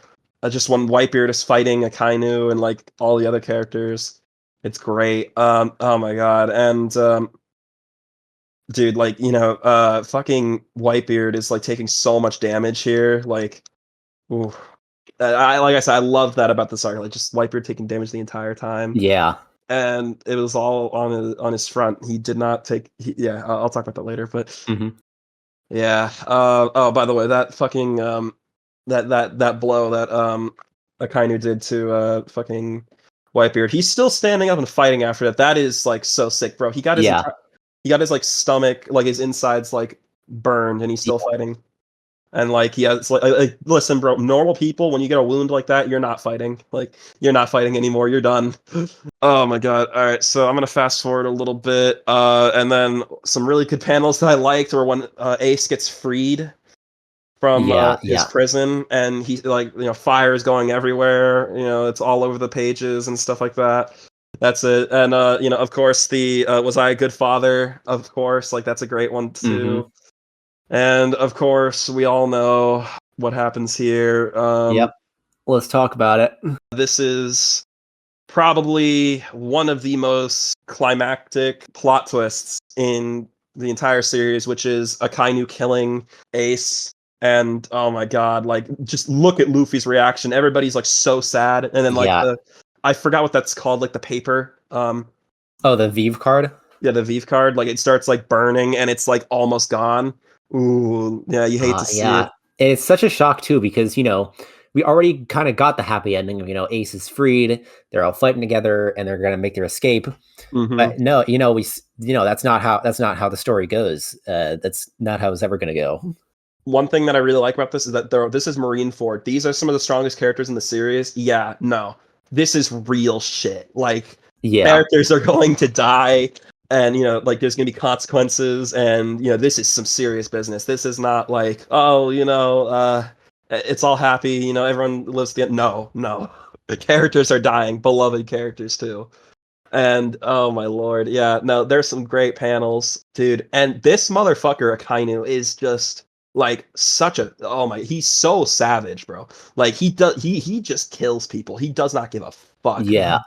Just when Whitebeard is fighting Akainu and like all the other characters, it's great. Oh my god, and dude, like fucking Whitebeard is like taking so much damage here. Like, ooh. Like I said, I love that about this arc. Like just Whitebeard taking damage the entire time, Yeah. and it was all on his front. He did not take. Yeah, I'll talk about that later. But Hmm. yeah. Oh, by the way, that fucking that blow that Akainu did to fucking Whitebeard. He's still standing up and fighting after that. That is like so sick, bro. Yeah. He got his like stomach, like his insides like burned, and he's still fighting. And like, yeah, it's like, listen, bro, normal people, when you get a wound like that, you're not fighting. Like, you're not fighting anymore. You're done. Oh my god. All right, so I'm gonna fast forward a little bit, and then some really good panels that I liked were when Ace gets freed from Yeah. his Yeah. prison, and he's like, fire is going everywhere. It's all over the pages and stuff like that. That's it. And of course, the was I a good father? Of course, like that's a great one Hmm. too. And of course, we all know what happens here. Yep. Let's talk about it. This is probably one of the most climactic plot twists in the entire series, which is Akainu killing Ace. And oh my god, like just look at Luffy's reaction. Everybody's like so sad. And then like Yeah. I forgot what that's called, like the paper. Oh, the Vive card. Yeah, the Vive card, like it starts like burning and it's like almost gone. Ooh, yeah, you hate to see Yeah. it. It's such a shock too because we already kind of got the happy ending of Ace is freed. They're all fighting together and they're gonna make their escape. Mm-hmm. But no, that's not how the story goes. That's not how it's ever gonna go. One thing that I really like about this is that this is Marineford. These are some of the strongest characters in the series. Yeah, no, this is real shit. Like Yeah. characters are going to die, and like there's gonna be consequences, and this is some serious business. This is not like It's all happy, you know, everyone lives the end. No, no. The characters are dying, beloved characters too. And oh my lord, yeah, no, there's some great panels, dude. And this motherfucker Akainu is just like such a oh my, he's so savage, bro. Like he just kills people. He does not give a fuck. Yeah.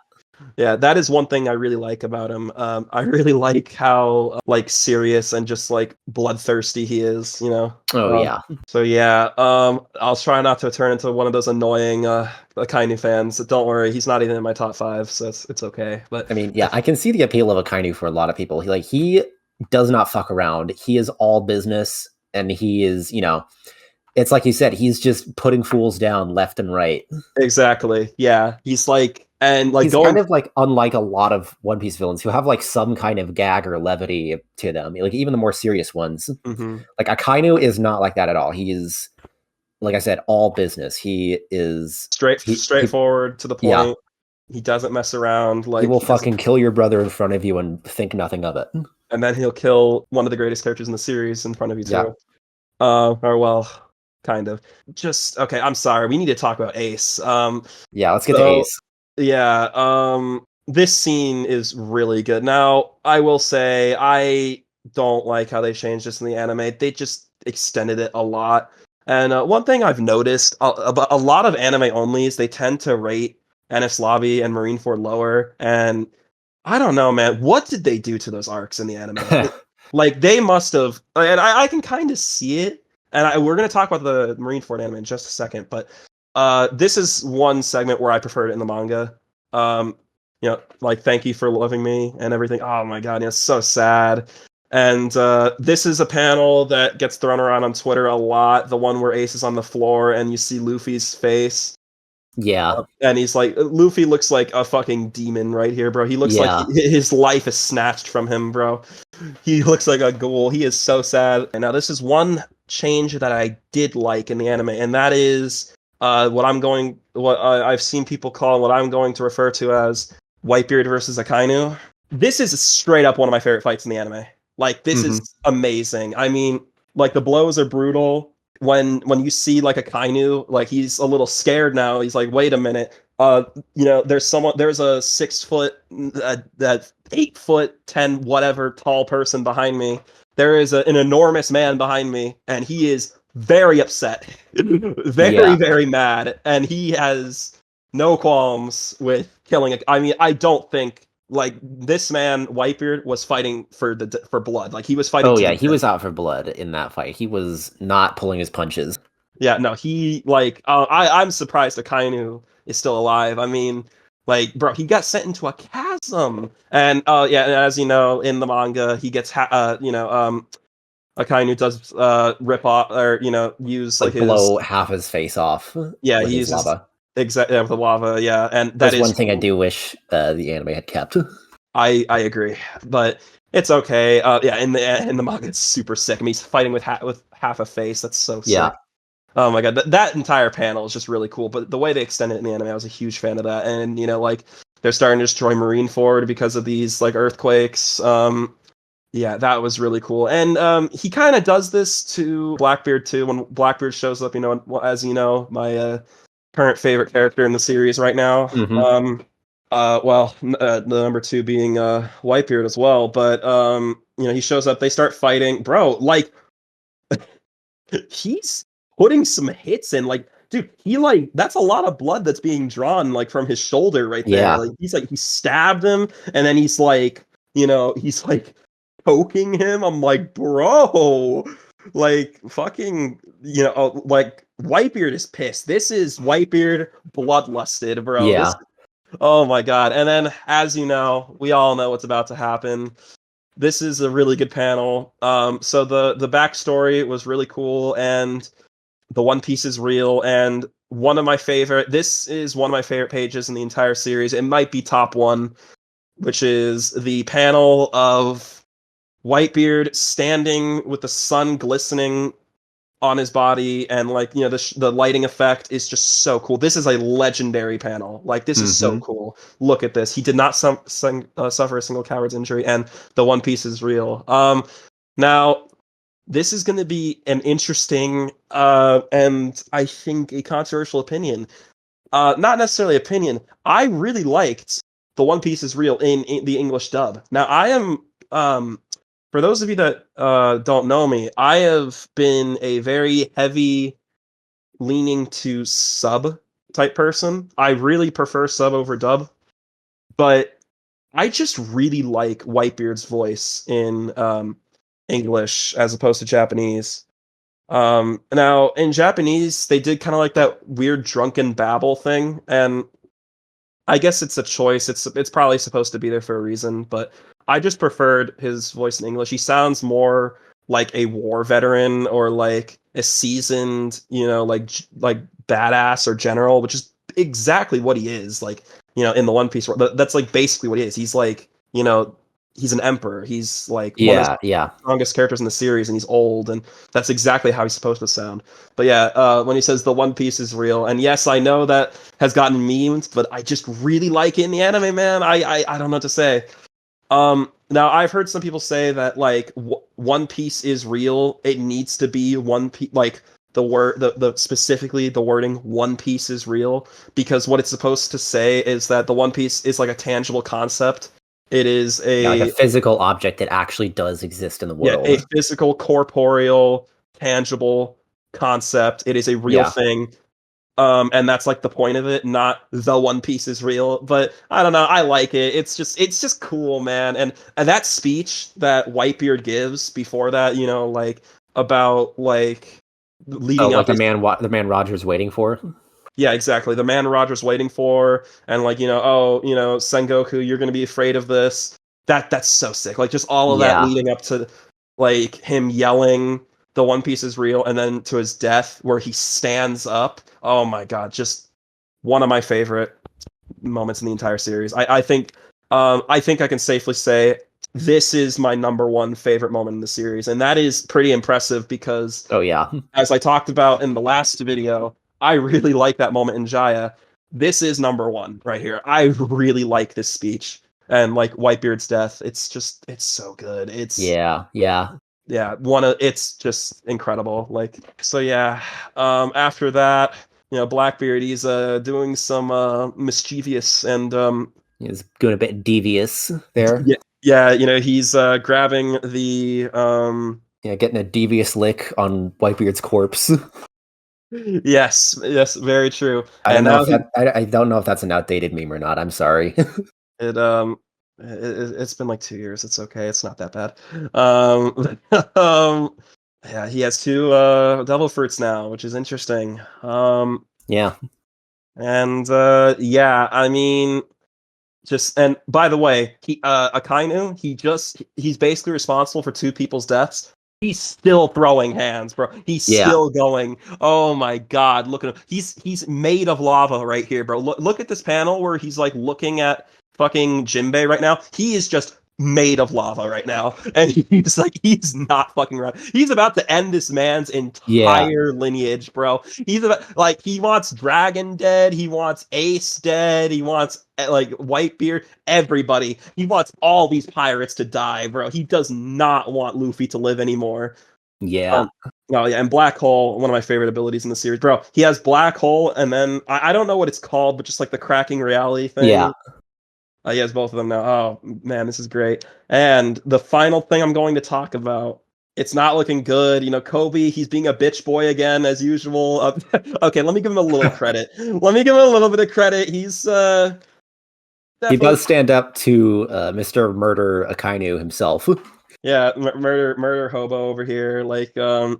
Yeah, that is one thing I really like about him. I really like how like serious and just like bloodthirsty he is, you know. Oh yeah. So yeah, I'll try not to turn into one of those annoying Akainu fans. Don't worry, he's not even in my top 5, so it's okay. But I mean, yeah, I can see the appeal of Akainu for a lot of people. He does not fuck around. He is all business, and he is, it's like you said, he's just putting fools down left and right. exactly, yeah, he's like and like He's going kind of like unlike a lot of One Piece villains who have like some kind of gag or levity to them. Like even the more serious ones. mm-hmm. Like Akainu is not like that at all. He is, like I said, all business. He is straightforward to the point. Yeah. He doesn't mess around. Like he will fucking kill your brother in front of you and think nothing of it. And then he'll kill one of the greatest characters in the series in front of you too. Yeah. Or well, kind of. Just okay. I'm sorry. We need to talk about Ace. Yeah, let's get to Ace. Yeah. This scene is really good. Now, I will say I don't like how they changed this in the anime. They just extended it a lot. And one thing I've noticed about a lot of anime onlys, they tend to rate Enies Lobby and Marineford lower. And I don't know, man. What did they do to those arcs in the anime? Like they must have, and I can kind of see it. And we're gonna talk about the Marineford anime in just a second, but this is one segment where I preferred it in the manga. Like thank you for loving me and everything. Oh my god, it's so sad. And this is a panel that gets thrown around on Twitter a lot. The one where Ace is on the floor and you see Luffy's face. Yeah. And he's like, Luffy looks like a fucking demon right here, bro. He looks like his life is snatched from him, bro. He looks like a ghoul. He is so sad. And now this is one change that I did like in the anime, and that is what I've seen people call, what I'm going to refer to as Whitebeard versus Akainu. This is straight up one of my favorite fights in the anime. Like, this is amazing. I mean, like, the blows are brutal. When you see like Akainu, like he's a little scared now. He's like, wait a minute. There's a 6 foot, that 8 foot 10 whatever tall person behind me. There is an enormous man behind me, and he is very upset, very mad, and he has no qualms with killing it. I mean, I don't think like this man Whitebeard was fighting for blood. Like he was fighting. Oh yeah, he was out for blood in that fight. He was not pulling his punches. Yeah, no, he like I'm surprised Akainu is still alive. I mean, like, bro, he got sent into a chasm, and as you know, in the manga, he gets Akainu does rip off or use like his blow half his face off. Yeah, he uses lava. Exactly, with the lava. Yeah, and that's one thing I do wish the anime had kept. I agree, but it's okay. In the manga, it's super sick. I mean, he's fighting with half a face. That's so sick. Yeah. Oh my god, that entire panel is just really cool. But the way they extend it in the anime, I was a huge fan of that. And like they're starting to destroy Marineford because of these like earthquakes. Yeah, that was really cool. And he kind of does this to Blackbeard too. When Blackbeard shows up, as you know, my current favorite character in the series right now. Mm-hmm. The number 2 being Whitebeard as well. But he shows up. They start fighting, bro. Like he's putting some hits in. Like, dude, that's a lot of blood that's being drawn like from his shoulder right there. Yeah. Like he stabbed him, and then he's like, he's like poking him. I'm like, bro, like fucking, like Whitebeard is pissed. This is Whitebeard bloodlusted, bro. Yeah. Oh my god. And then, as you know, we all know what's about to happen. This is a really good panel. So the backstory was really cool, and the One Piece is real, and this is one of my favorite pages in the entire series. It might be top 1, which is the panel of Whitebeard standing with the sun glistening on his body, and like the lighting effect is just so cool. This is a legendary panel. Like this is so cool. Look at this. He did not suffer a single coward's injury, and the One Piece is real. Now this is going to be an interesting and I think a controversial opinion. Not necessarily opinion. I really liked the One Piece is real in the English dub. Now I am for those of you that don't know me, I have been a very heavy leaning to sub type person. I really prefer sub over dub, but I just really like Whitebeard's voice in English as opposed to Japanese. Now in Japanese, they did kind of like that weird drunken babble thing, and I guess it's a choice. It's probably supposed to be there for a reason, but I just preferred his voice in English. He sounds more like a war veteran or like a seasoned, like badass or general, which is exactly what he is. Like, in the One Piece world, that's like basically what he is. He's like, he's an emperor. He's like one of the Yeah. strongest characters in the series, and he's old, and that's exactly how he's supposed to sound. But yeah, when he says the One Piece is real, and yes, I know that has gotten memes, but I just really like it in the anime, man. I don't know what to say. Now I've heard some people say that like One Piece is real. It needs to be One Piece, like the word, the specifically the wording One Piece is real, because what it's supposed to say is that the One Piece is like a tangible concept. It is Yeah, like a a physical object that actually does exist in the a world. physical, corporeal, tangible concept. It is a real Yeah. thing. And that's like the point of it, not the One Piece is real. But I don't know, I like it. It's just cool, man. And that speech that Whitebeard gives before that, like about like Oh, leading like up to the man Roger's waiting for. yeah, exactly. The man Roger's waiting for, and like, Sengoku, you're gonna be afraid of this. That's so sick. Like just all of that Yeah. leading up to like him yelling the One Piece is real, and then to his death where he stands up. Oh my god, just one of my favorite moments in the entire series. I think I can safely say this is my number one favorite moment in the series, and that is pretty impressive because Oh yeah. as I talked about in the last video, I really like that moment in Jaya. This is number one right here. I really like this speech and like Whitebeard's death. It's so good. Yeah. Yeah, it's just incredible. Like, so yeah. After that, Blackbeard, he's doing some mischievous and He's going a bit devious there. yeah, yeah, he's grabbing the Yeah, getting a devious lick on Whitebeard's corpse. yes, very true. I don't And know now if that I don't know if that's an outdated meme or not. I'm sorry. It it's been like 2 years. It's okay. It's not that bad. Um, yeah, he has two devil fruits now, which is interesting. Yeah. And yeah, I mean, just and by the way, he Akainu, he's basically responsible for two people's deaths. He's still throwing hands, bro. He's Yeah. still going. Oh my god, look at him. He's made of lava right here, bro. Look at this panel where he's like looking at fucking Jinbei right now. He is just made of lava right now. And he's not fucking around. He's about to end this man's Yeah. entire lineage, bro. He's about like he wants Dragon dead, he wants Ace dead, he wants like Whitebeard, everybody. He wants all these pirates to die, bro. He does not want Luffy to live anymore. Yeah. Um, oh yeah, and Black Hole, one of my favorite abilities in the series, bro. He has Black Hole, and then I don't know what it's called, but just like the cracking reality Yeah. thing. He has both of them now. Oh man, this is great. And the final thing I'm going to talk about, it's not looking good. Kobe, he's being a bitch boy again as usual. Okay, let me give him a little credit. Let me give him a little bit of credit. He's He definitely does stand up to Mr. Murder Akainu himself. yeah, murder hobo over here. Like I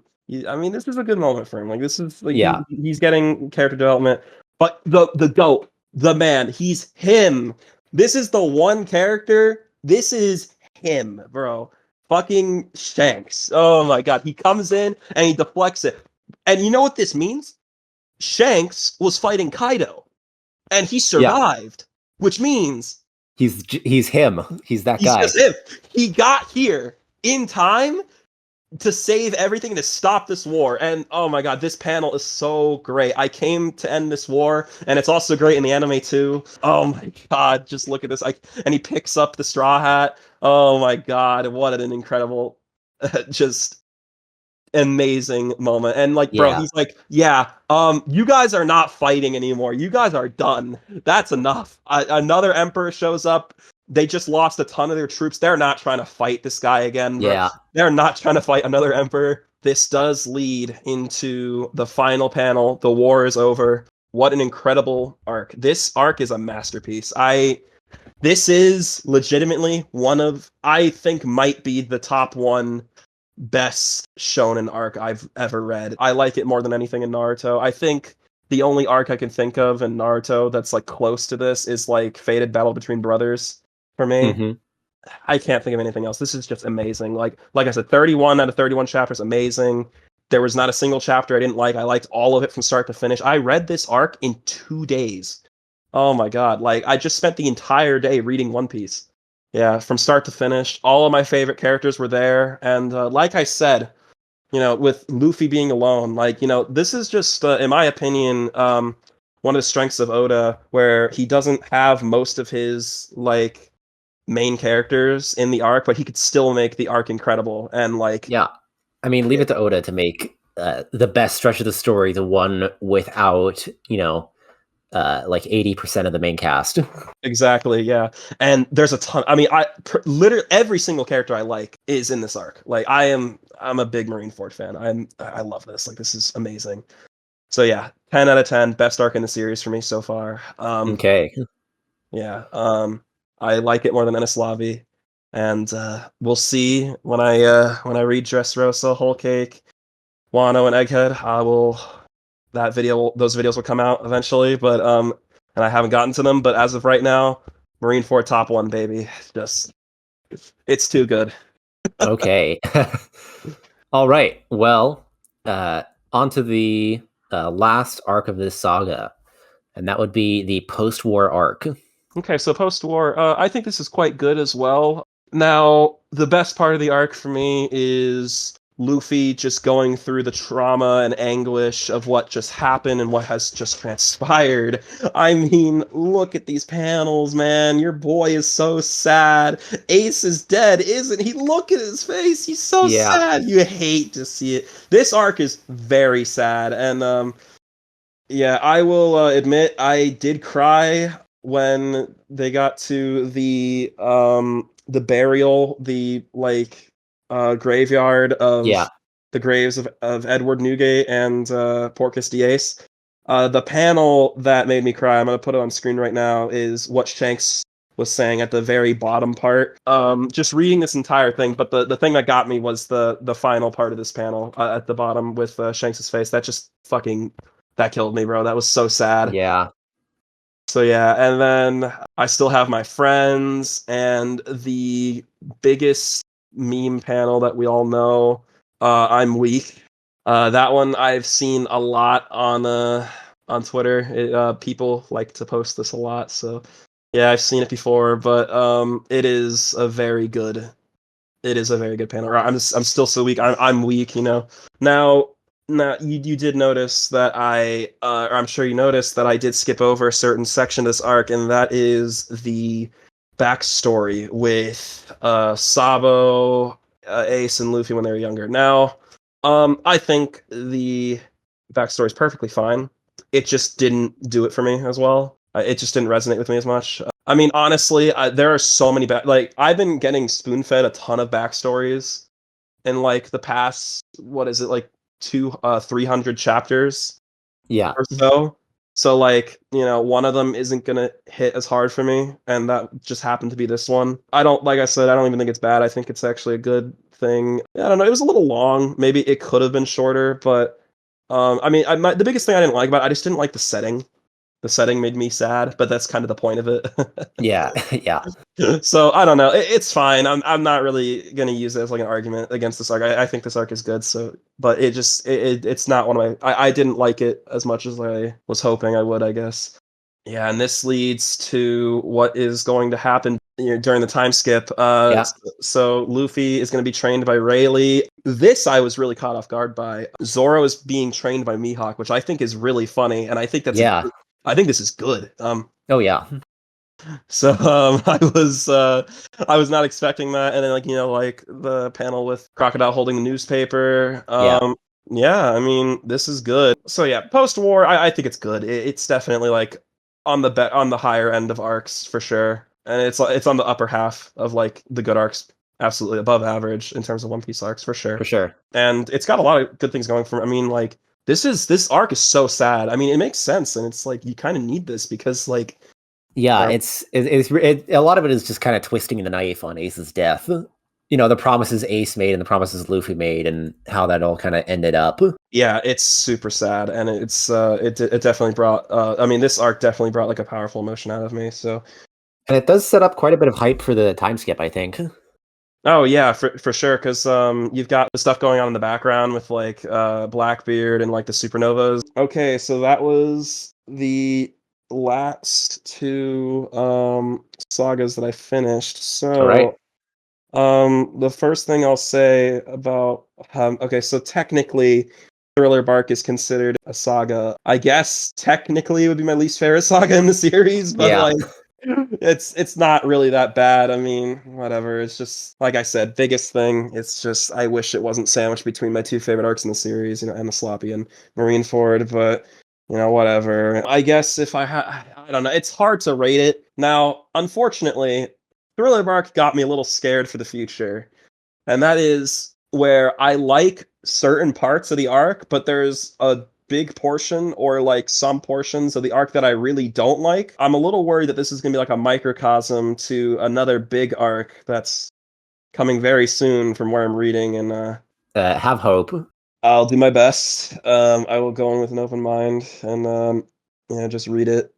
mean, this is a good moment for him. Like this is like Yeah. he's getting character development. But the goat, the man, he's him. This is the one character. This is him, bro. Fucking Shanks. Oh my god, he comes in and he deflects it. And you know what this means? Shanks was fighting Kaido, and he Yeah. survived, which means He's him. He's that he's guy. just him. He got here in time to save everything to stop this war. And oh my god, this panel is so great. I came to end this war, and it's also great in the anime too. Oh my god, just look at this. And he picks up the straw hat. Oh my god, what an incredible just amazing moment. And like, bro, Yeah. he's like, yeah, you guys are not fighting anymore. You guys are done. That's enough. Another emperor shows up. They just lost a ton of their troops. They're not trying to fight this guy again, bro. Yeah. They're not trying to fight another emperor. This does lead into the final panel. The war is over. What an incredible arc. This arc is a masterpiece. This is legitimately one of, I think, might be the top one best shonen arc I've ever read. I like it more than anything in Naruto. I think the only arc I can think of in Naruto that's like close to this is like Fated Battle Between Brothers for me. Hmm. I can't think of anything else. This is just amazing. Like I said, 31 out of 31 chapters, amazing. There was not a single chapter I didn't like. I liked all of it from start to finish. I read this arc in 2 days. Oh my god! Like I just spent the entire day reading One Piece. Yeah, from start to finish, all of my favorite characters were there, and like I said, with Luffy being alone, like this is just, in my opinion, one of the strengths of Oda, where he doesn't have most of his like main characters in the arc, but he could still make the arc incredible. And like, Yeah. I mean, leave it to Oda to make the best stretch of the story, the one without, like 80% of the main cast. exactly, yeah. And there's a ton. I mean, literally every single character I like is in this arc. Like, I'm a big Marineford fan. I love this. Like, this is amazing. So yeah, 10 out of 10, best arc in the series for me so far. Okay. Yeah, I like it more than Enislavi, and we'll see when I read Dressrosa, Whole Cake, Wano, and Egghead. Those videos will come out eventually, but and I haven't gotten to them, but as of right now, Marineford top one, baby. Just it's too good. Okay. All right. Well, on to the last arc of this saga, and that would be the post-war arc. Okay, so post-war, I think this is quite good as well. Now, the best part of the arc for me is Luffy just going through the trauma and anguish of what just happened and what has just transpired. I mean, look at these panels, man. Your boy is so sad. Ace is dead, isn't he? Look at his face. He's so Yeah. sad. You hate to see it. This arc is very sad, and yeah, I will admit I did cry when they got to the burial, the like graveyard Yeah. of the graves of Edward Newgate and Porcus Diaz. The panel that made me cry, I'm gonna put it on screen right now, is what Shanks was saying at the very bottom part. Just reading this entire thing, but the thing that got me was the final part of this panel at the bottom with Shanks's face. That just fucking that killed me, bro. That was so sad. Yeah. So yeah, and then I still have my friends and the biggest meme panel that we all know. I'm weak. That one I've seen a lot on Twitter. People like to post this a lot, so yeah, I've seen it before. But it is a very good. It is a very good panel. I'm still so weak. I'm weak. Now. Now, you did notice that or I'm sure you noticed that I did skip over a certain section of this arc, and that is the backstory with Sabo, Ace, and Luffy when they were younger. Now, I think the backstory is perfectly fine. It just didn't do it for me as well. It just didn't resonate with me as much. I mean, honestly, there are so many like I've been getting spoon-fed a ton of backstories in like the past, what is it, like 300 chapters Yeah. or so. So like, one of them isn't gonna hit as hard for me, and that just happened to be this one. Like I said, I don't even think it's bad. I think it's actually a good thing. I don't know, it was a little long. Maybe it could have been shorter, but I mean, the biggest thing I didn't like about it, I just didn't like the setting. The setting made me sad, but that's kind of the point of it. Yeah. Yeah. So I don't know. It's fine. I'm not really gonna use it as like an argument against this arc. I think this arc is good. So, but it's not one of my. I didn't like it as much as I was hoping I would, I guess. Yeah, and this leads to what is going to happen during the time skip. Yeah. So Luffy is going to be trained by Rayleigh. This I was really caught off guard by. Zoro is being trained by Mihawk, which I think is really funny, and I think Yeah. I think this is good. Oh, yeah. So I was not expecting that, and then like like the panel with Crocodile holding the newspaper. Yeah, Yeah, I mean this is good. So yeah, post war, I think it's good. It's definitely like on the higher end of arcs for sure, and it's on the upper half of like the good arcs, absolutely above average in terms of One Piece arcs for for sure. sure. And it's got a lot of good things going for. I mean, like this arc is so sad. I mean, it makes sense, and it's like you kind of need this because like. Yeah, a lot of it is just kind of twisting the knife on Ace's death. The promises Ace made and the promises Luffy made, and how that all kind of ended up. Yeah, it's super sad, and it definitely brought. I mean, this arc definitely brought like a powerful emotion out of me. So, And it does set up quite a bit of hype for the time skip, I think. oh yeah, for sure, because you've got the stuff going on in the background with like Blackbeard and like the supernovas. Okay, so that was the last two sagas that I finished. All right. So, the first thing I'll say about okay, so technically Thriller Bark is considered a saga. I guess technically it would be my least favorite saga in the series, but Yeah. like it's not really that bad. I mean, whatever. It's just like I said, biggest thing. It's just I wish it wasn't sandwiched between my two favorite arcs in the series, Emma Sloppy and Marineford, but whatever. I guess if I don't know, it's hard to rate it. Now, unfortunately, Thriller Bark got me a little scared for the future. And that is where I like certain parts of the arc, but there's a big portion or like some portions of the arc that I really don't like. I'm a little worried that this is going to be like a microcosm to another big arc that's coming very soon from where I'm reading, and Have hope. I'll do my best. I will go in with an open mind and just read it.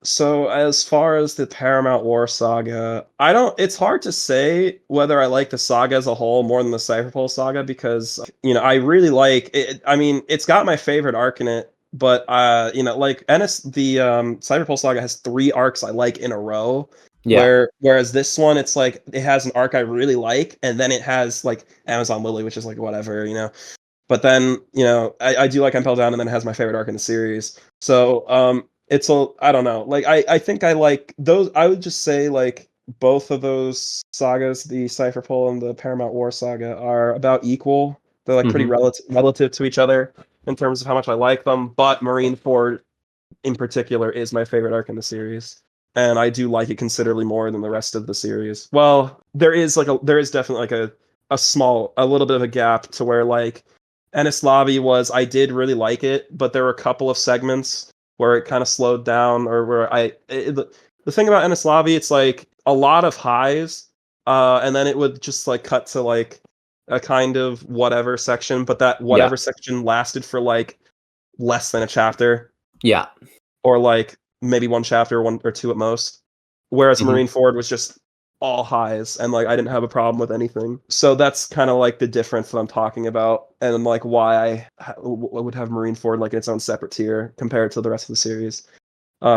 So as far as the Paramount War saga, I don't it's hard to say whether I like the saga as a whole more than the Cyberpole saga because I really like it. I mean, it's got my favorite arc in it, but like Ennis the Cyberpole saga has three arcs I like in a row. Yeah. Whereas this one, it's like it has an arc I really like, and then it has like Amazon Lily, which is like whatever. But then, I do like Impel Down, and then it has my favorite arc in the series. So, I don't know. Like, I think I like those. I would just say, like, both of those sagas, the Cypherpole and the Paramount War saga, are about equal. They're, like, pretty Hmm. relative to each other in terms of how much I like them. But Marineford, in particular, is my favorite arc in the series. And I do like it considerably more than the rest of the series. Well, there is definitely like a little bit of a gap to where like Ennis Lobby I did really like it, but there were a couple of segments where it kind of slowed down, or where the thing about Ennis Lobby, it's like a lot of highs, and then it would just like cut to like a kind of whatever section, but that Yeah. whatever section lasted for like less than a chapter, Yeah. or like maybe one chapter, one or two at most. Whereas Hmm. Marineford was just all highs, and like I didn't have a problem with anything. So that's kind of like the difference that I'm talking about, and like why would have Marineford like its own separate tier compared to the rest of the series.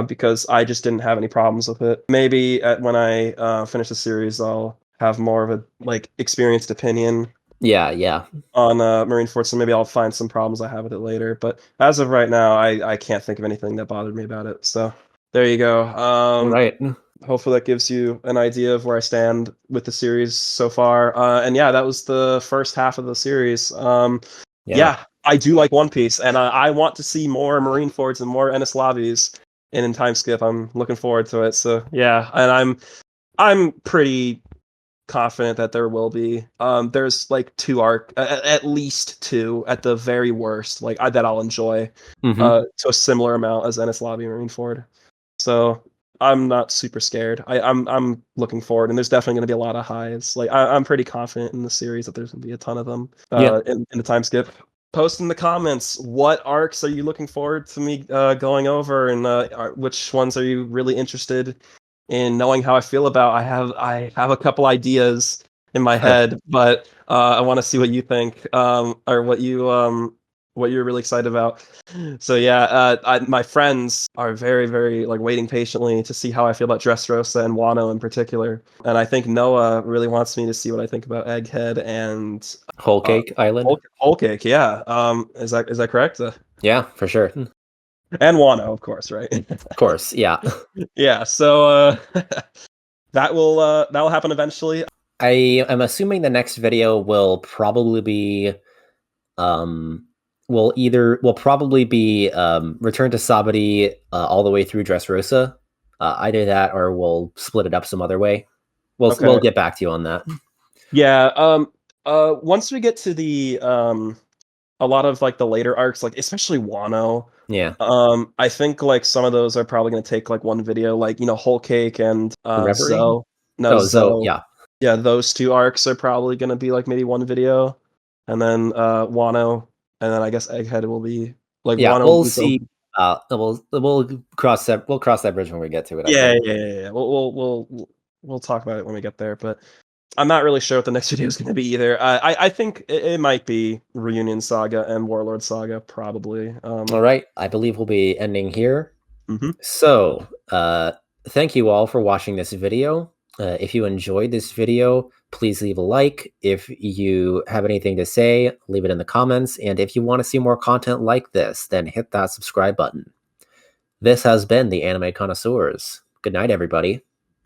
Because I just didn't have any problems with it. Maybe when I finish the series, I'll have more of a like experienced opinion Yeah. Yeah. on Marineford, so maybe I'll find some problems I have with it later. But as of right now, I can't think of anything that bothered me about it. So there you go. All right. Hopefully that gives you an idea of where I stand with the series so far. And yeah, that was the first half of the series. Yeah. Yeah, I do like One Piece, and I want to see more Marinefords and more Ennis Lobbies in time skip. I'm looking forward to it. So yeah, and I'm pretty confident that there will be. There's like at least two at the very worst, like that I'll enjoy, Hmm. to a similar amount as Ennis Lobby and Marineford. So I'm not super scared. I'm looking forward, and there's definitely going to be a lot of highs. Like I'm pretty confident in the series that there's going to be a ton of them Yeah. in the time skip. Post in the comments what arcs are you looking forward to me going over, and which ones are you really interested in knowing how I feel about. I have a couple ideas in my head, but I want to see what you think, or what you're really excited about. So yeah, my friends are very, very like waiting patiently to see how I feel about Dressrosa and Wano in particular, and I think Noah really wants me to see what I think about Egghead and Whole uh, Cake Island. Whole Cake. Yeah, is that correct? Yeah, for sure. And Wano, of course, right? Of course, yeah. Yeah, so that will happen eventually. I am assuming the next video will probably be um will probably be Return to Sabaody all the way through Dressrosa. Either that or we'll split it up some other way. We'll Okay. get back to you on that. Yeah, once we get to the a lot of like the later arcs, like especially Wano, Yeah. I think like some of those are probably going to take like one video, like Whole Cake and Reverie? Zoe. No, Oh, Zoe, Zoe. yeah. Yeah, those two arcs are probably going to be like maybe one video, and then Wano, and then I guess Egghead will be like Yeah, Wano and we'll Zuko. see. We'll cross that bridge when we get to it, I Yeah, think. yeah, yeah, yeah. We'll talk about it when we get there, but I'm not really sure what the next video is going to be either. I think it might be Reunion Saga and Warlord Saga, probably. All right, I believe we'll be ending here. Mhm. So, thank you all for watching this video. If you enjoyed this video, please leave a like. If you have anything to say, leave it in the comments. And if you want to see more content like this, then hit that subscribe button. This has been the Anime Connoisseurs. Good night, everybody.